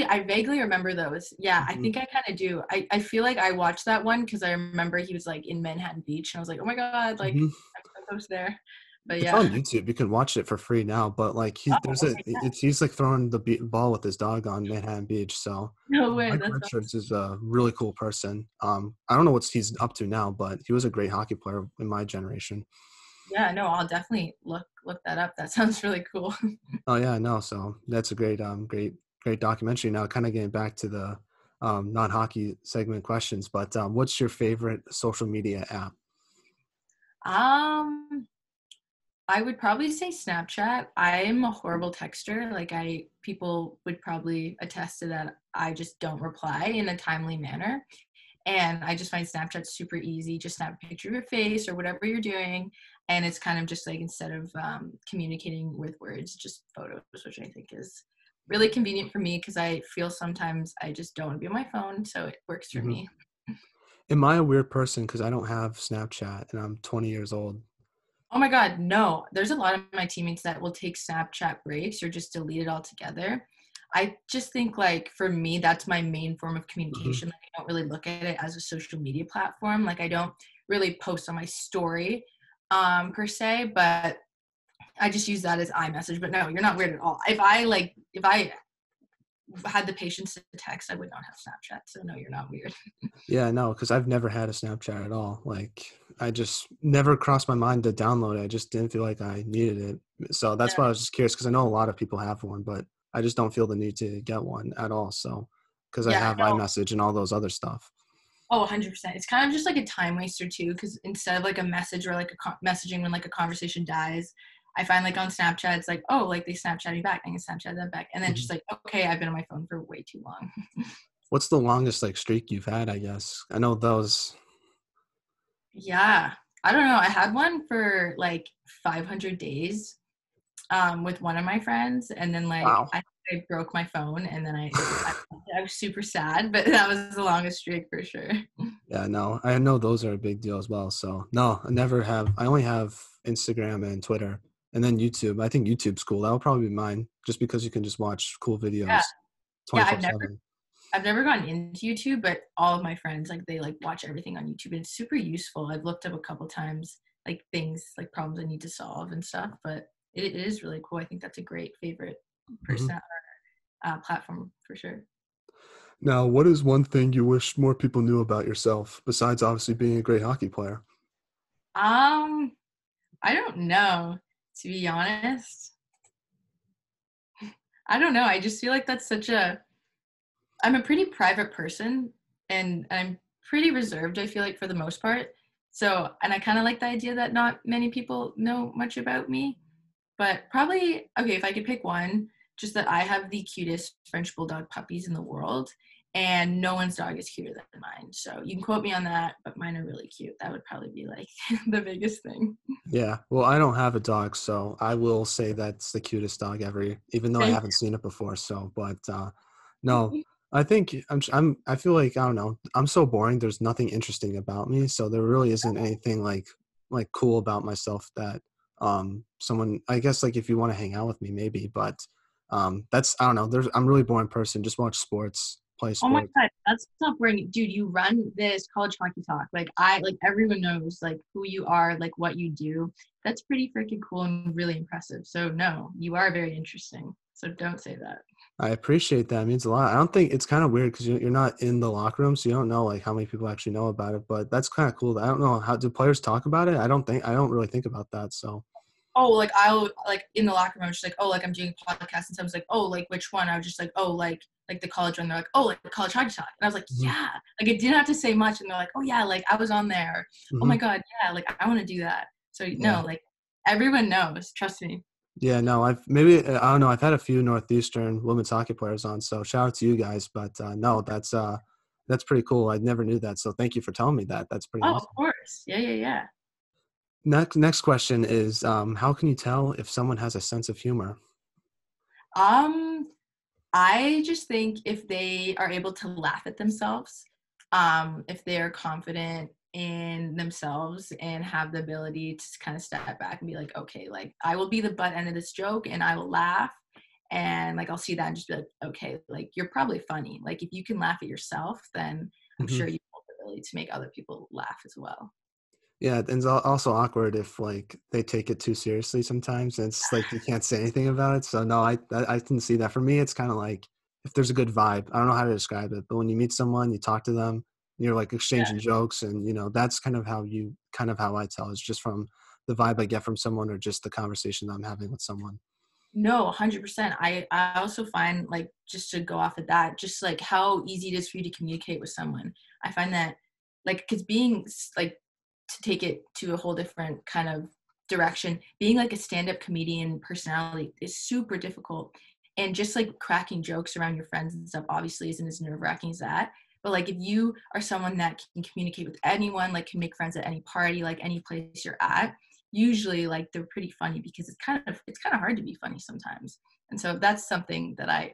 I vaguely remember those. Yeah, I Mhm. think I kind of do. I feel like I watched that one because I remember he was like in Manhattan Beach, and I was like, oh my god, like Mhm. I'm so close there. But It's yeah, on YouTube. You can watch it for free now, but like oh, okay, yeah, he's like throwing the ball with his dog on Manhattan Beach. So no way, Mike that's Richards awesome. is a really cool person. I don't know what he's up to now, but he was a great hockey player in my generation. Yeah, no, I'll definitely look that up. That sounds really cool. Oh yeah, no. So that's a great documentary. Now, kind of getting back to the non-hockey segment questions, but what's your favorite social media app? Um, I would probably say Snapchat. I'm a horrible texter. Like people would probably attest to that. I just don't reply in a timely manner. And I just find Snapchat super easy. Just snap a picture of your face or whatever you're doing. And it's kind of just like instead of communicating with words, just photos, which I think is really convenient for me because I feel sometimes I just don't want to be on my phone. So it works for Hmm. me. Am I a weird person because I don't have Snapchat and I'm 20 years old? Oh my God, no. There's a lot of my teammates that will take Snapchat breaks or just delete it altogether. I just think like for me, that's my main form of Hmm. communication. Like I don't really look at it as a social media platform. Like I don't really post on my story per se, but I just use that as iMessage. But no, you're not weird at all. If I had the patience to text, I would not have Snapchat. So no, you're not weird. Yeah, no, because I've never had a Snapchat at all. Like, I just never crossed my mind to download it. I just didn't feel like I needed it. So that's Yeah. why I was just curious because I know a lot of people have one, but I just don't feel the need to get one at all. So, because I Yeah, have no. iMessage and all those other stuff. Oh, 100%. It's kind of just like a time waster too, because instead of like a message or like messaging when like a conversation dies, I find like on Snapchat, it's like, oh, like they Snapchat me back, I can Snapchat them back. And then Mhm. just like, okay, I've been on my phone for way too long. What's the longest like streak you've had, I guess? I know those. Yeah. I don't know. I had one for like 500 days with one of my friends. And then like Wow. I broke my phone and then I was super sad, but that was the longest streak for sure. Yeah, no, I know those are a big deal as well. So, no, I never have. I only have Instagram and Twitter and then YouTube. I think YouTube's cool. That'll probably be mine just because you can just watch cool Yeah. videos Yeah. 24/7. I've never gone into YouTube, but all of my friends like they like watch everything on YouTube and it's super useful. I've looked up a couple times like things like problems I need to solve and stuff, but it is really cool. I think that's a great favorite Mhm. person platform for sure. Now, what is one thing you wish more people knew about yourself besides obviously being a great hockey player? Um, I don't know, to be honest. I don't know. I just feel like that's such a I'm a pretty private person and I'm pretty reserved, I feel like for the most part. So, and I kind of like the idea that not many people know much about me. But probably, okay, if I could pick one, just that I have the cutest French Bulldog puppies in the world, and no one's dog is cuter than mine. So you can quote me on that, but mine are really cute. That would probably be like the biggest thing. Yeah, well, I don't have a dog, so I will say that's the cutest dog ever, even though I Thank haven't seen it before. So, but no, I think I feel like I don't know. I'm so boring. There's nothing interesting about me, so there really isn't anything like cool about myself that someone. I guess like if you want to hang out with me, maybe, but that's I don't know. I'm a really boring person. Just watch sports, play Oh my sports. God, that's not boring. Dude, you run this college hockey talk. Like everyone knows like who you are, like what you do. That's pretty freaking cool and really impressive. So no, you are very interesting. So don't say that. I appreciate that. It means a lot. I don't think it's kind of weird because you're not in the locker room, so you don't know like how many people actually know about it. But that's kind of cool. I don't know how do players talk about it. I don't really think about that. So Oh, like I'll like in the locker room, I'm just like, oh, like I'm doing a podcast, and someone's like, oh, like which one? I was just like, oh, like the college one. They're like, oh, like the college hockey talk, and I was like, hmm yeah, like I didn't have to say much, and they're like, oh yeah, like I was on there. Oh hmm my god, yeah, like I want to do that. So yeah, no, like everyone knows. Trust me. yeah. No, I've maybe I don't know. I've had a few Northeastern women's hockey players on, so shout out to you guys. But no, that's pretty cool. I never knew that, so thank you for telling me that. That's pretty Oh, of awesome. course. Yeah, yeah, yeah. Next question is how can you tell if someone has a sense of humor? Um, I just think if they are able to laugh at themselves, if they are confident in themselves and have the ability to kind of step back and be like, okay, like I will be the butt end of this joke and I will laugh. And like I'll see that and just be like, okay, like you're probably funny. Like if you can laugh at yourself, then I'm Hmm. sure you have the ability to make other people laugh as well. Yeah, and it's also awkward if like they take it too seriously sometimes, and it's like you can't say anything about it. So no, I can see that. For me, it's kind of like if there's a good vibe. I don't know how to describe it, but when you meet someone, you talk to them, you're like Yeah. exchanging jokes, and that's kind of how I tell. It's just from the vibe I get from someone, or just the conversation I'm having with someone. No, 100%. I also find like just to go off of that, just like how easy it is for you to communicate with someone. I find that like because like to take it to a whole different kind of direction, being like a stand-up comedian personality is super difficult. And just like cracking jokes around your friends and stuff obviously isn't as nerve-wracking as that. But like if you are someone that can communicate with anyone, like can make friends at any party, like any place you're at, usually like they're pretty funny because it's kind of hard to be funny sometimes. And so that's something that I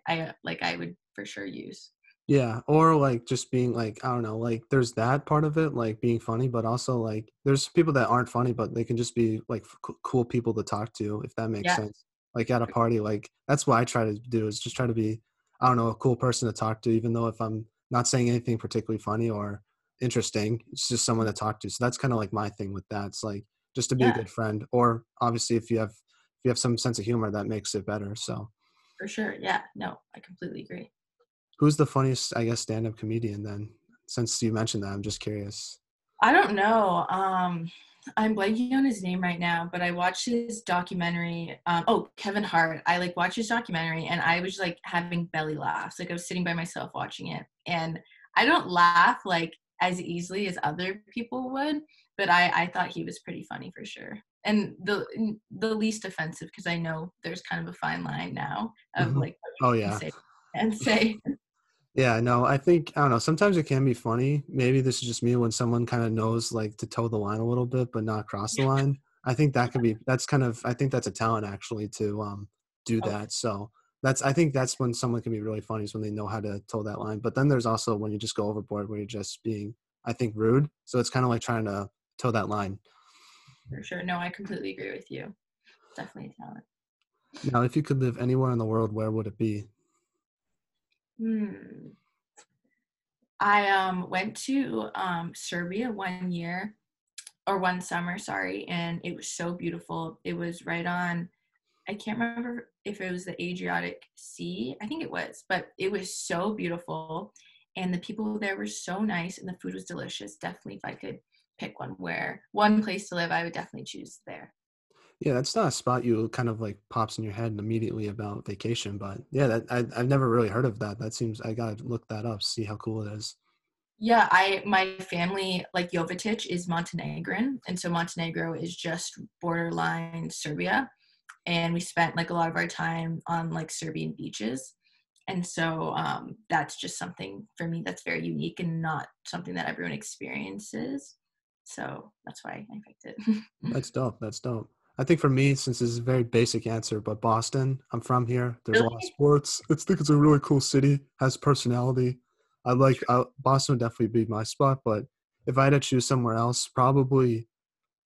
would for sure use. Yeah, or like just being like, I don't know, like there's that part of it, like being funny, but also like there's people that aren't funny, but they can just be like cool people to talk to, if that makes Yeah. sense. Like at a party, like that's what I try to do is just try to be, I don't know, a cool person to talk to, even though if I'm not saying anything particularly funny or interesting, it's just someone to talk to. So that's kind of like my thing with that. It's like just to be a Yeah, good friend, or obviously if you have some sense of humor, that makes it better. So for sure. Yeah, no, I completely agree. who's the funniest, I guess, stand-up comedian then? Since you mentioned that, I'm just curious. I don't know. I'm blanking on his name right now, but I watched his documentary. Oh, Kevin Hart. I like watched his documentary and I was like having belly laughs. Like I was sitting by myself watching it. And I don't laugh like as easily as other people would, but I thought he was pretty funny for sure. And the least offensive because I know there's kind of a fine line now of Mhm. like what Oh, you can yeah. say and say. Yeah, no, I don't know, sometimes it can be funny. Maybe this is just me when someone kinda knows, like, to toe the line a little bit, but not cross the line. I think that's kind of I think that's a talent actually to, do Oh, that, so I think that's when someone can be really funny is when they know how to toe that line, but then there's also when you just go overboard where you're just being, I think, rude, so it's kinda like trying to toe that line. for sure. No, I completely agree with you. Definitely a talent. Now, if you could live anywhere in the world, where would it be? Hmm. I went to Serbia one year or one summer, sorry, and it was so beautiful. It was right on, I can't remember if it was the Adriatic Sea. I think it was, but it was so beautiful. And the people there were so nice and the food was delicious. Definitely, if I could pick one place to live, I would definitely choose there. Yeah, that's not a spot you kind of like pops in your head immediately about vacation, but yeah, I've never really heard of that. That seems I gotta look that up, see how cool it is. Yeah, my family, like Yovetich, is Montenegrin, and so Montenegro is just borderline Serbia. And we spent like a lot of our time on like Serbian beaches. And so that's just something for me that's very unique and not something that everyone experiences. So that's why I picked it. That's dope. That's dope. I think for me, since this is a very basic answer, but Boston, I'm from here. There's a lot of Really? sports. I think it's a really cool city, has personality. Boston would definitely be my spot, but if I had to choose somewhere else, probably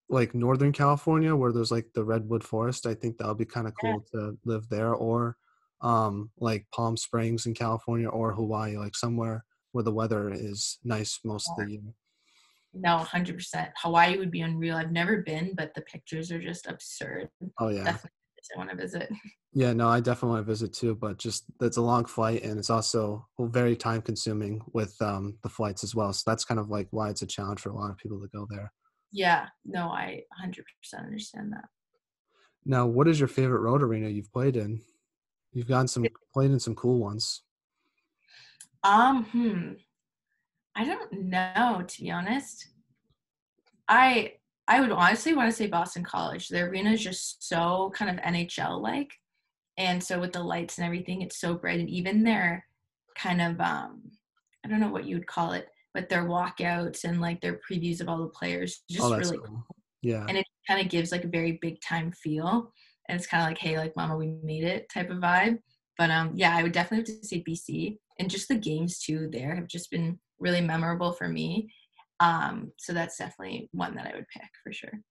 like Northern California where there's like the redwood forest. I think that would be kind of Yeah, cool to live there, or like Palm Springs in California, or Hawaii, like somewhere where the weather is nice most of the year. no, 100%. Hawaii would be unreal. I've never been, but the pictures are just absurd. Oh yeah. Definitely I want to visit. Yeah, no, I definitely want to visit too, but just that's a long flight and it's also very time consuming with the flights as well. So that's kind of like why it's a challenge for a lot of people to go there. Yeah, no, I 100% understand that. Now, what is your favorite road arena you've played in? You've gotten some played in some cool ones. Um, hmm, I don't know, to be honest. I I would honestly want to say Boston College. Their arena is just so kind of NHL like, and so with the lights and everything, it's so bright. And even their kind of I don't know what you would call it, but their walkouts and like their previews of all the players, Oh, just that's really, cool. Yeah. and it kind of gives like a very big time feel, and it's kind of like, hey, like Mama, we made it type of vibe. But yeah, I would definitely have to say BC, and just the games too there have just been really memorable for me. So that's definitely one that I would pick for sure.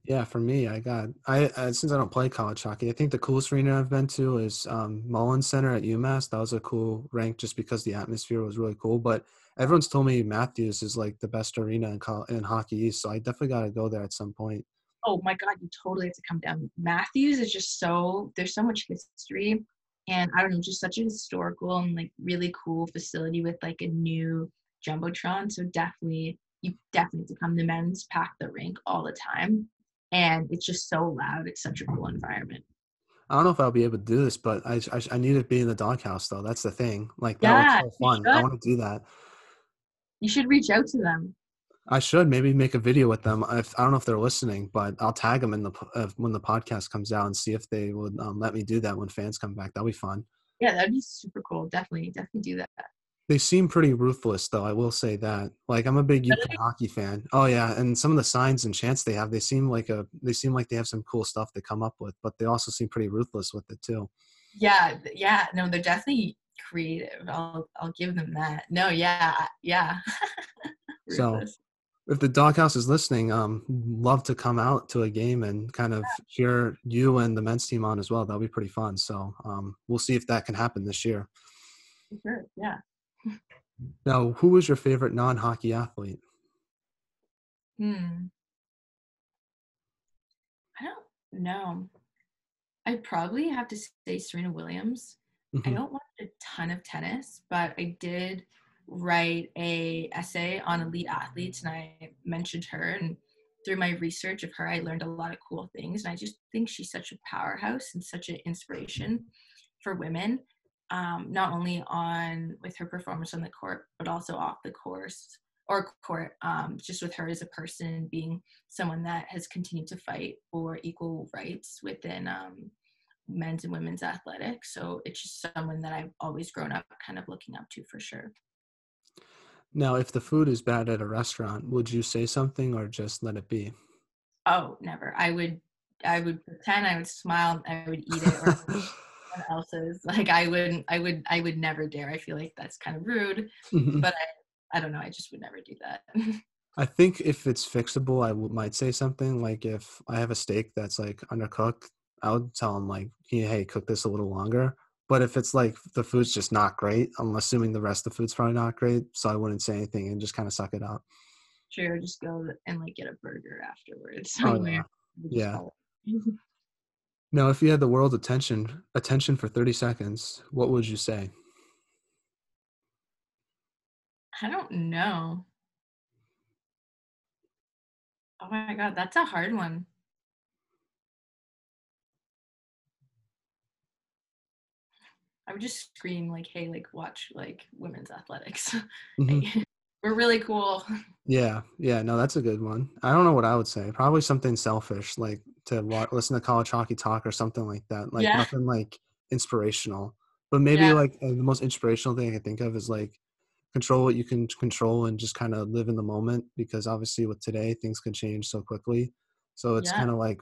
Yeah, for me, since I don't play college hockey, I think the coolest arena I've been to is Mullins Center at UMass. That was a cool rank just because the atmosphere was really cool. But everyone's told me Matthews is like the best arena in Hockey East, so I definitely got to go there at some point. Oh my God, you totally have to come down. Matthews is just there's so much history, and I don't know, just such a historical and like really cool facility with like a new jumbotron. So you definitely have to come. The men's pack the rink all the time, and it's just so loud. It's such a cool environment. I don't know if I'll be able to do this, but I need to be in the doghouse though. That's the thing. Like that looks Yeah, so you fun. I should. want to do that. You should reach out to them. I should maybe make a video with them. If I don't know if they're listening, but I'll tag them in when the podcast comes out and see if they would let me do that when fans come back. That'll be fun. Yeah, that'd be super cool. Definitely, definitely do that. They seem pretty ruthless, though. I will say that. Like, I'm a big UK Really? hockey fan. Oh yeah, and some of the signs and chants they have, they seem like they have some cool stuff they come up with, but they also seem pretty ruthless with it too. Yeah, yeah. No, they're definitely creative. I'll give them that. No, yeah, yeah. So, Ruthless. if the doghouse is listening, love to come out to a game and kind of cheer you and the men's team on as well. That'll be pretty fun. So, we'll see if that can happen this year. For sure. Yeah. Now, who was your favorite non-hockey athlete? Hmm. I don't know. I probably have to say Serena Williams. I Hmm. don't watch a ton of tennis, but I did write a essay on elite athletes, and I mentioned her. And through my research of her, I learned a lot of cool things. And I just think she's such a powerhouse and such an inspiration for women, not only on with her performance on the court, but also off the course or court. Just with her as a person, being someone that has continued to fight for equal rights within men's and women's athletics. So it's just someone that I've always grown up kind of looking up to for sure. Now, if the food is bad at a restaurant, would you say something or just let it be? Oh, never. I would pretend, I would smile, I would eat it, or someone else's. Like I would never dare. I feel like that's kind of rude, but I don't know. I just would never do that. I think if it's fixable, might say something. Like if I have a steak that's like undercooked, I would tell them like, hey, cook this a little longer. But if it's like the food's just not great, I'm assuming the rest of the food's probably not great, so I wouldn't say anything and just kind of suck it up. Sure, just go and like get a burger afterwards Oh somewhere. yeah, We'll just yeah. call it. Now, if you had the world's attention for 30 seconds, what would you say? I don't know. Oh my God, that's a hard one. I would just scream like, "Hey, like watch like women's athletics. Hmm. Hey, we're really cool." Yeah, yeah, no, that's a good one. I don't know what I would say. Probably something selfish, like to listen to college hockey talk or something like that. Like Yeah, nothing like inspirational. But maybe yeah, like the most inspirational thing I can think of is like control what you can control and just kind of live in the moment because obviously with today things can change so quickly. So it's yeah, kind of like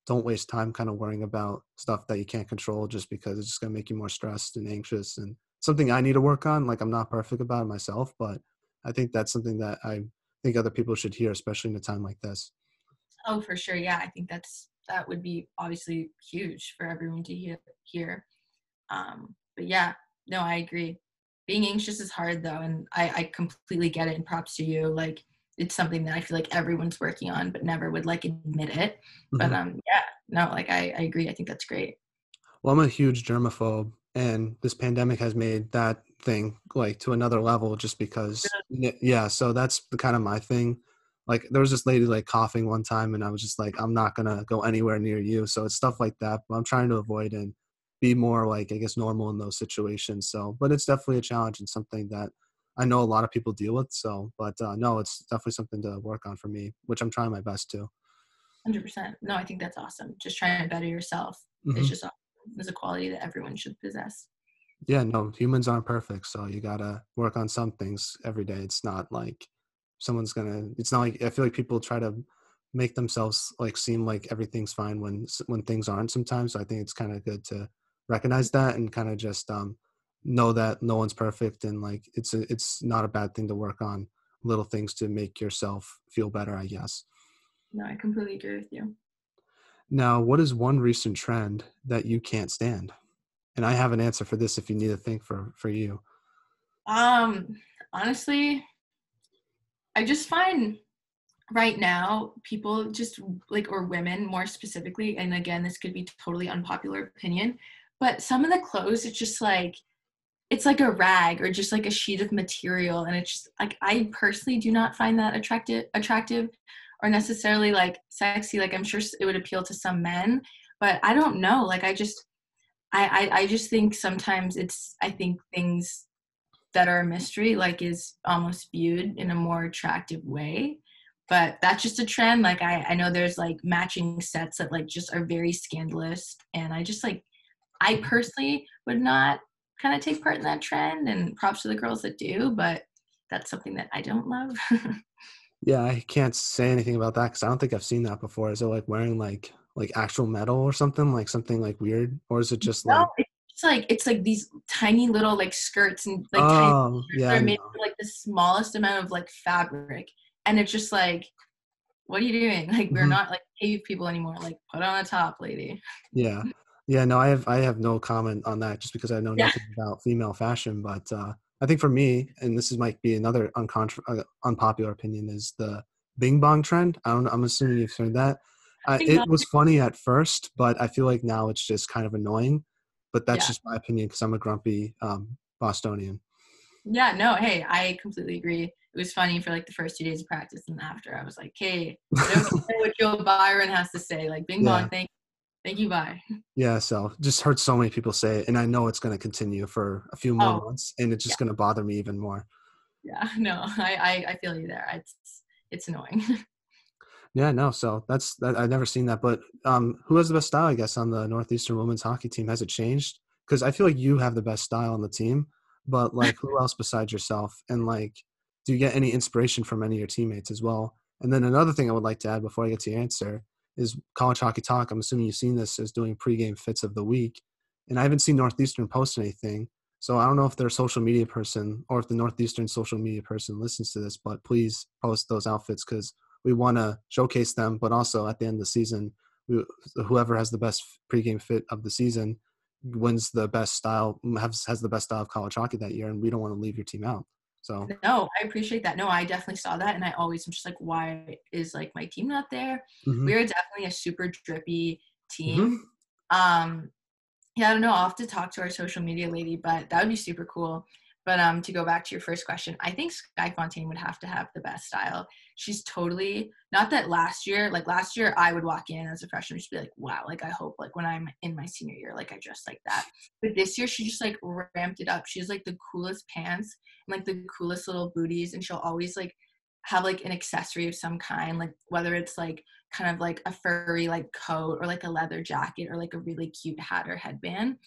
don't waste time kind of worrying about stuff that you can't control just because it's just going to make you more stressed and anxious and something I need to work on. Like I'm not perfect about it myself, but I think that's something that I think other people should hear, especially in a time like this. oh for sure. Yeah, I think that would be obviously huge for everyone to hear. But yeah, no, I agree. Being anxious is hard though, and I completely get it. And props to you. Like it's something that I feel like everyone's working on, but never would like admit it. But Mhm. yeah, no, like I agree. I think that's great. Well, I'm a huge germaphobe, and this pandemic has made that thing like to another level just because, yeah. So that's the kind of my thing. Like there was this lady like coughing one time, and I was just like, I'm not gonna go anywhere near you. So it's stuff like that. But I'm trying to avoid and be more like I guess normal in those situations. So, but it's definitely a challenge and something that I know a lot of people deal with. So, but no, it's definitely something to work on for me, which I'm trying my best to. 100%. No, I think that's awesome. Just trying to better yourself is Hmm. just awesome. Is a quality that everyone should possess. Yeah, no, humans aren't perfect, so you gotta work on some things every day. It's not like it's not like I feel like people try to make themselves like seem like everything's fine when things aren't sometimes. So I think it's kind of good to recognize that and kind of just know that no one's perfect and like it's not a bad thing to work on little things to make yourself feel better, I guess. No, I completely agree with you. Now, what is one recent trend that you can't stand? And I have an answer for this if you need to think for you. Um, Honestly, I just find right now people just like, or women more specifically, and again, this could be totally unpopular opinion, but some of the clothes, it's like a rag or just like a sheet of material, and it's just like, I personally do not find that attractive or necessarily like sexy. Like, I'm sure it would appeal to some men, but I don't know, like, I just think sometimes I think things that are a mystery like is almost viewed in a more attractive way. But that's just a trend. Like, I know there's like matching sets that like just are very scandalous, and I just like, I personally would not kind of take part in that trend, and props to the girls that do, but that's something that I don't love. Yeah, I can't say anything about that because I don't think I've seen that before. Is it like wearing like actual metal or something, like something like weird, or is it just No, like? it's like these tiny little like skirts and like tiny Oh, t-shirts yeah, that I are made know. with like the smallest amount of like fabric, and it's just like, what are you doing? Like, we're Hmm. not like cave people anymore. Like, put on a top, lady. Yeah, yeah. No, I have no comment on that just because I know Yeah. nothing about female fashion. But I think for me, and this is might be another unpopular opinion, is the Bing Bong trend. I don't know. I'm assuming you've heard that. Bing It bong. was funny at first, but I feel like now it's just kind of annoying. But that's Yeah. just my opinion because I'm a grumpy Bostonian. Yeah, no, hey, I completely agree. It was funny for like the first 2 days of practice, and after I was like, hey, I don't care what Joe Byron has to say. Like, bing Yeah. bong, thank you, bye. Yeah, so just heard so many people say it, and I know it's going to continue for a few more Oh, months, and it's yeah, just going to bother me even more. yeah, no, I feel you there. It's annoying. Yeah, no, so that's that. I've never seen that, but who has the best style? I guess on the Northeastern women's hockey team, has it changed? Because I feel like you have the best style on the team, but like who else besides yourself? And like, do you get any inspiration from any of your teammates as well? And then another thing I would like to add before I get to your answer is College Hockey Talk. I'm assuming you've seen this as doing pregame fits of the week, and I haven't seen Northeastern post anything. So I don't know if they're a social media person or if the Northeastern social media person listens to this, but please post those outfits because we want to showcase them, but also at the end of the season, whoever has the best pregame fit of the season wins the best style, has the best style of college hockey that year, and we don't want to leave your team out. So, No, I appreciate that. No, I definitely saw that, and I always am just like, why is like my team not there? hmm We are definitely a super drippy team. hmm Um, Yeah, I don't know. I'll have to talk to our social media lady, but that would be super cool. But to go back to your first question, I think Sky Fontaine would have to have the best style. She's totally not that last year I would walk in as a freshman, just be like, wow, like I hope like when I'm in my senior year, like I dress like that. But this year she just like ramped it up. She has like the coolest pants and like the coolest little booties, and she'll always like have like an accessory of some kind, like whether it's like kind of like a furry like coat or like a leather jacket or like a really cute hat or headband.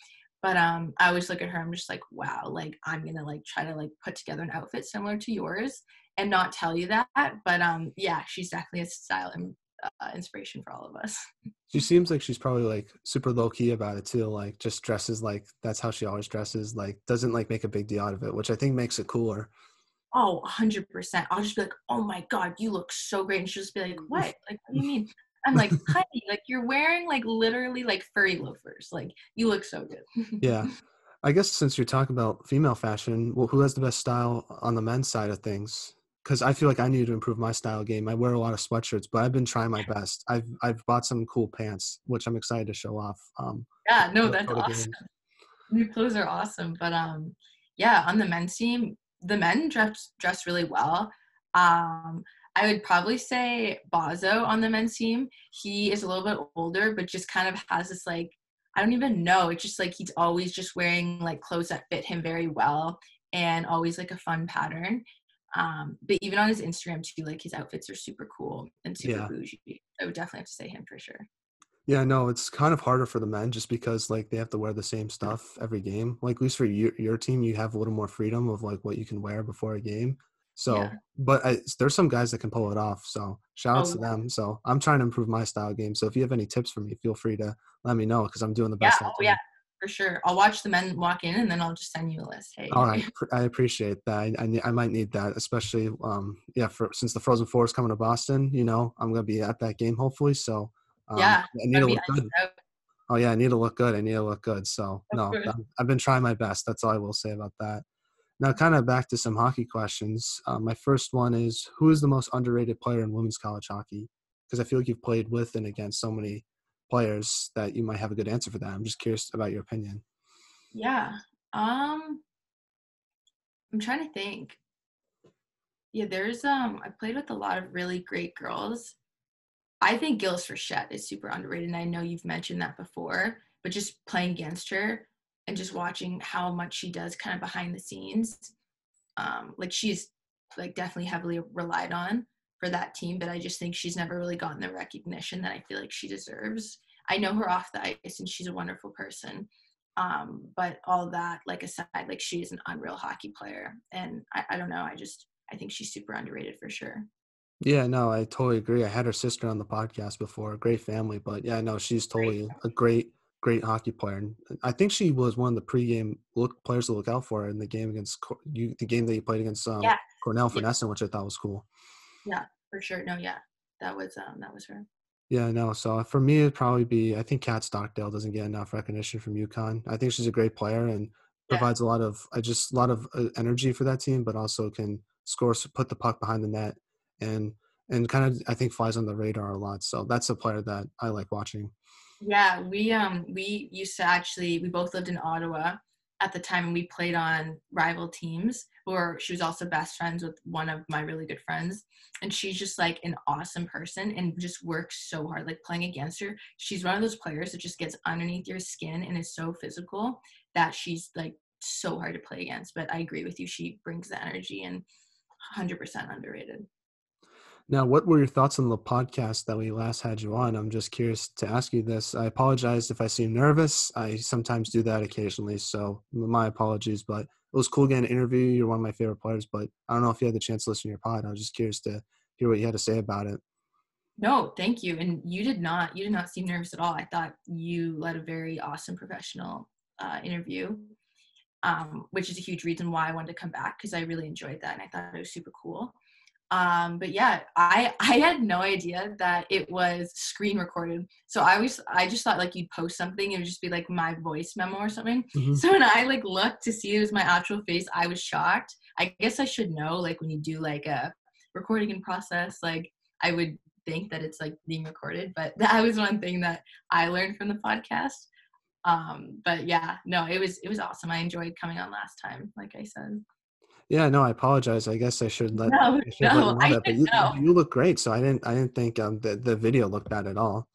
But I always look at her, I'm just like, wow, like I'm gonna like try to like put together an outfit similar to yours and not tell you that. But yeah, she's definitely a style and inspiration for all of us. she seems like she's probably like super low key about it too. Like just dresses like that's how she always dresses. Like doesn't like make a big deal out of it, which I think makes it cooler. Oh, 100%. I'll just be like, oh my God, you look so great. And she'll just be like, what? Like, what do you mean? I'm like, honey, like you're wearing like literally like furry loafers. Like, you look so good. Yeah. I guess since you're talking about female fashion, well, who has the best style on the men's side of things? Because I feel like I need to improve my style game. I wear a lot of sweatshirts, but I've been trying my best. I've bought some cool pants, which I'm excited to show off. Yeah, no, To that's go to awesome. games. New clothes are awesome. But yeah, on the men's team, the men dress really well. Um, I would probably say Bazo on the men's team. He is a little bit older, but just kind of has this like, I don't even know. It's just like he's always just wearing like clothes that fit him very well and always like a fun pattern. But even on his Instagram too, like his outfits are super cool and super Yeah. bougie. I would definitely have to say him for sure. Yeah, no, it's kind of harder for the men just because like they have to wear the same stuff every game. Like at least for your team, you have a little more freedom of like what you can wear before a game. Yeah. So, but there's some guys that can pull it off. So shout outs Oh to them. So I'm trying to improve my style game. So if you have any tips for me, feel free to let me know because I'm doing the yeah. best I Oh yeah. can. for sure. I'll watch the men walk in, and then I'll just send you a list. Hey, All right, I appreciate that. I might need that, especially since the Frozen Four is coming to Boston. I'm gonna be at that game hopefully. So yeah, I need gotta to be look iced good. out, Oh yeah, I need to look good. I need to look good. So of no, course. I've been trying my best. That's all I will say about that. Now, kind of back to some hockey questions. My first one is, who is the most underrated player in women's college hockey? Because I feel like you've played with and against so many players that you might have a good answer for that. I'm just curious about your opinion. Yeah. I'm trying to think. Yeah, there's I played with a lot of really great girls. I think Gilles Frechette is super underrated, and I know you've mentioned that before, but just playing against her and just watching how much she does kind of behind the scenes, like she's like definitely heavily relied on for that team, but I just think she's never really gotten the recognition that I feel like she deserves. I know her off the ice, and she's a wonderful person. But all that like aside, like she is an unreal hockey player, and I don't know. I think she's super underrated for sure. Yeah, no, I totally agree. I had her sister on the podcast before, a great family, but yeah, no, she's Great. totally a great hockey player. And I think she was one of the pregame players to look out for in the game against the game that you played against Yeah. Cornell for Yeah. Nesson, which I thought was cool. Yeah, for sure. No, yeah. That was her. Yeah, no. So for me, it'd probably be, I think Kat Stockdale doesn't get enough recognition from UConn. I think she's a great player and Yeah. provides a lot of energy for that team, but also can score, put the puck behind the net, and kind of I think flies on the radar a lot. So that's a player that I like watching. Yeah, we used to actually we both lived in Ottawa at the time, and we played on rival teams where she was also best friends with one of my really good friends, and she's just like an awesome person and just works so hard. Like playing against her, she's one of those players that just gets underneath your skin and is so physical that she's like so hard to play against. But I agree with you, she brings the energy and 100% underrated. Now, what were your thoughts on the podcast that we last had you on? I'm just curious to ask you this. I apologize if I seem nervous. I sometimes do that occasionally, so my apologies. But it was cool getting an interview. You're one of my favorite players, but I don't know if you had the chance to listen to your pod. I was just curious to hear what you had to say about it. No, thank you. And you did not seem nervous at all. I thought you led a very awesome professional interview, which is a huge reason why I wanted to come back because I really enjoyed that and I thought it was super cool. But yeah, I had no idea that it was screen recorded. So I just thought like you'd post something, it would just be like my voice memo or something. Hmm. So when I like looked to see it was my actual face, I was shocked. I guess I should know like when you do like a recording in process, like I would think that it's like being recorded, but that was one thing that I learned from the podcast. But yeah, no, it was awesome. I enjoyed coming on last time, like I said. Yeah, no, I apologize. I guess No, I should have let you no, know I that. But didn't know. you look great, so I didn't think the video looked bad at all.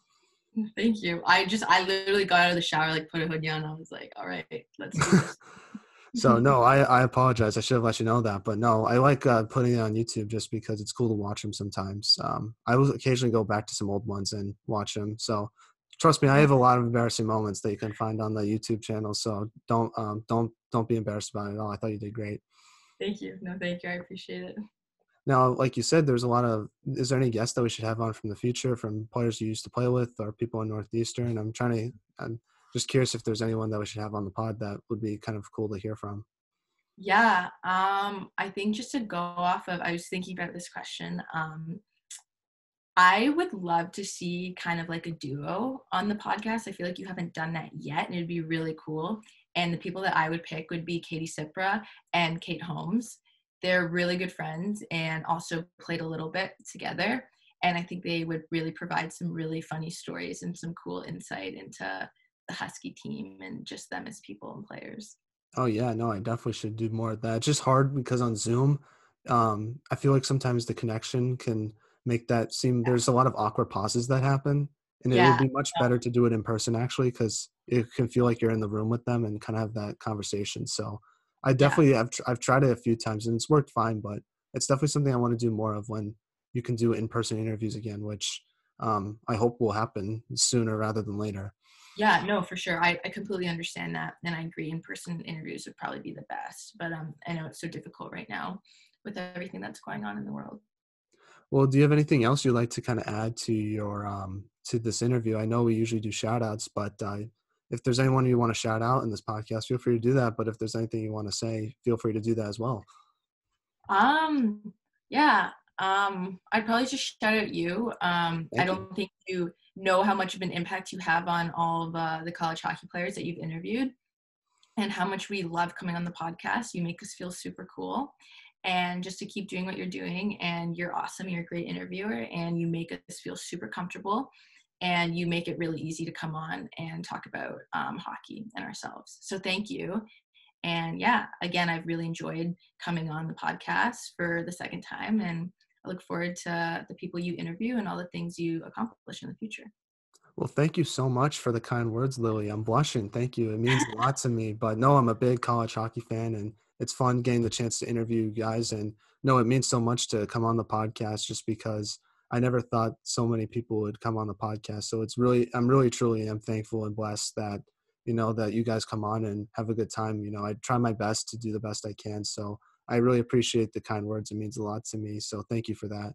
Thank you. I literally got out of the shower, like put a hoodie on. I was like, all right, let's do this. So no, I apologize. I should have let you know that, but no, I like putting it on YouTube just because it's cool to watch them sometimes. I will occasionally go back to some old ones and watch them. So trust me, I have a lot of embarrassing moments that you can find on the YouTube channel. So don't be embarrassed about it at all. I thought you did great. Thank you. No, thank you. I appreciate it. Now, like you said, there's a lot of. Is there any guests that we should have on from the future, from players you used to play with, or people in Northeastern? I'm just curious if there's anyone that we should have on the pod that would be kind of cool to hear from. Yeah. I think just to go off of, I was thinking about this question. I would love to see kind of like a duo on the podcast. I feel like you haven't done that yet, and it'd be really cool. And the people that I would pick would be Katie Sipra and Kate Holmes. They're really good friends and also played a little bit together. And I think they would really provide some really funny stories and some cool insight into the Husky team and just them as people and players. Oh yeah, no, I definitely should do more of that. It's just hard because on Zoom, I feel like sometimes the connection can make that seem there's a lot of awkward pauses that happen, and it would Yeah. be much better to do it in person actually because it can feel like you're in the room with them and kind of have that conversation. So I Yeah. definitely I've tried it a few times and it's worked fine, but it's definitely something I want to do more of when you can do in-person interviews again, which I hope will happen sooner rather than later. Yeah, no, for sure. I completely understand that. And I agree in-person interviews would probably be the best. But I know it's so difficult right now with everything that's going on in the world. Well, do you have anything else you'd like to kind of add to your to this interview? I know we usually do shout outs, but if there's anyone you want to shout out in this podcast, feel free to do that. But if there's anything you want to say, feel free to do that as well. Yeah. I'd probably just shout out you. I Thank you. don't think you know how much of an impact you have on all of the college hockey players that you've interviewed, and how much we love coming on the podcast. You make us feel super cool. And just to keep doing what you're doing, and you're awesome. You're a great interviewer, and you make us feel super comfortable, and you make it really easy to come on and talk about hockey and ourselves. So thank you. And yeah, again, I've really enjoyed coming on the podcast for the second time, and I look forward to the people you interview and all the things you accomplish in the future. Well, thank you so much for the kind words, Lily. I'm blushing. Thank you. It means a lot to me. But no, I'm a big college hockey fan, and it's fun getting the chance to interview you guys. And no, it means so much to come on the podcast just because I never thought so many people would come on the podcast. So it's really, I'm really, truly am thankful and blessed that, that you guys come on and have a good time. I try my best to do the best I can. So I really appreciate the kind words. It means a lot to me. So thank you for that.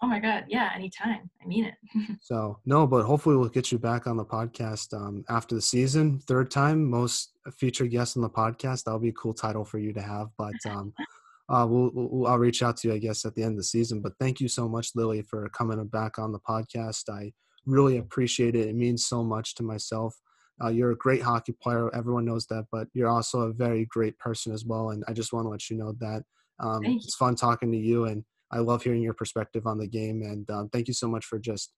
Oh my God. Yeah, anytime. I mean it. So no, but hopefully we'll get you back on the podcast after the season. Third time, most featured guest on the podcast. That'll be a cool title for you to have. But I'll reach out to you, I guess, at the end of the season. But thank you so much, Lily, for coming back on the podcast. I really appreciate it. It means so much to myself. You're a great hockey player. Everyone knows that, but you're also a very great person as well. And I just want to let you know that Thank you. it's fun talking to you, and I love hearing your perspective on the game. And thank you so much for just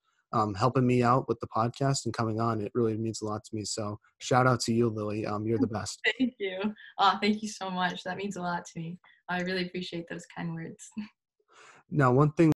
helping me out with the podcast and coming on. It really means a lot to me. So shout out to you, Lily. You're the best. Thank you. Oh, thank you so much. That means a lot to me. I really appreciate those kind words. Now, one thing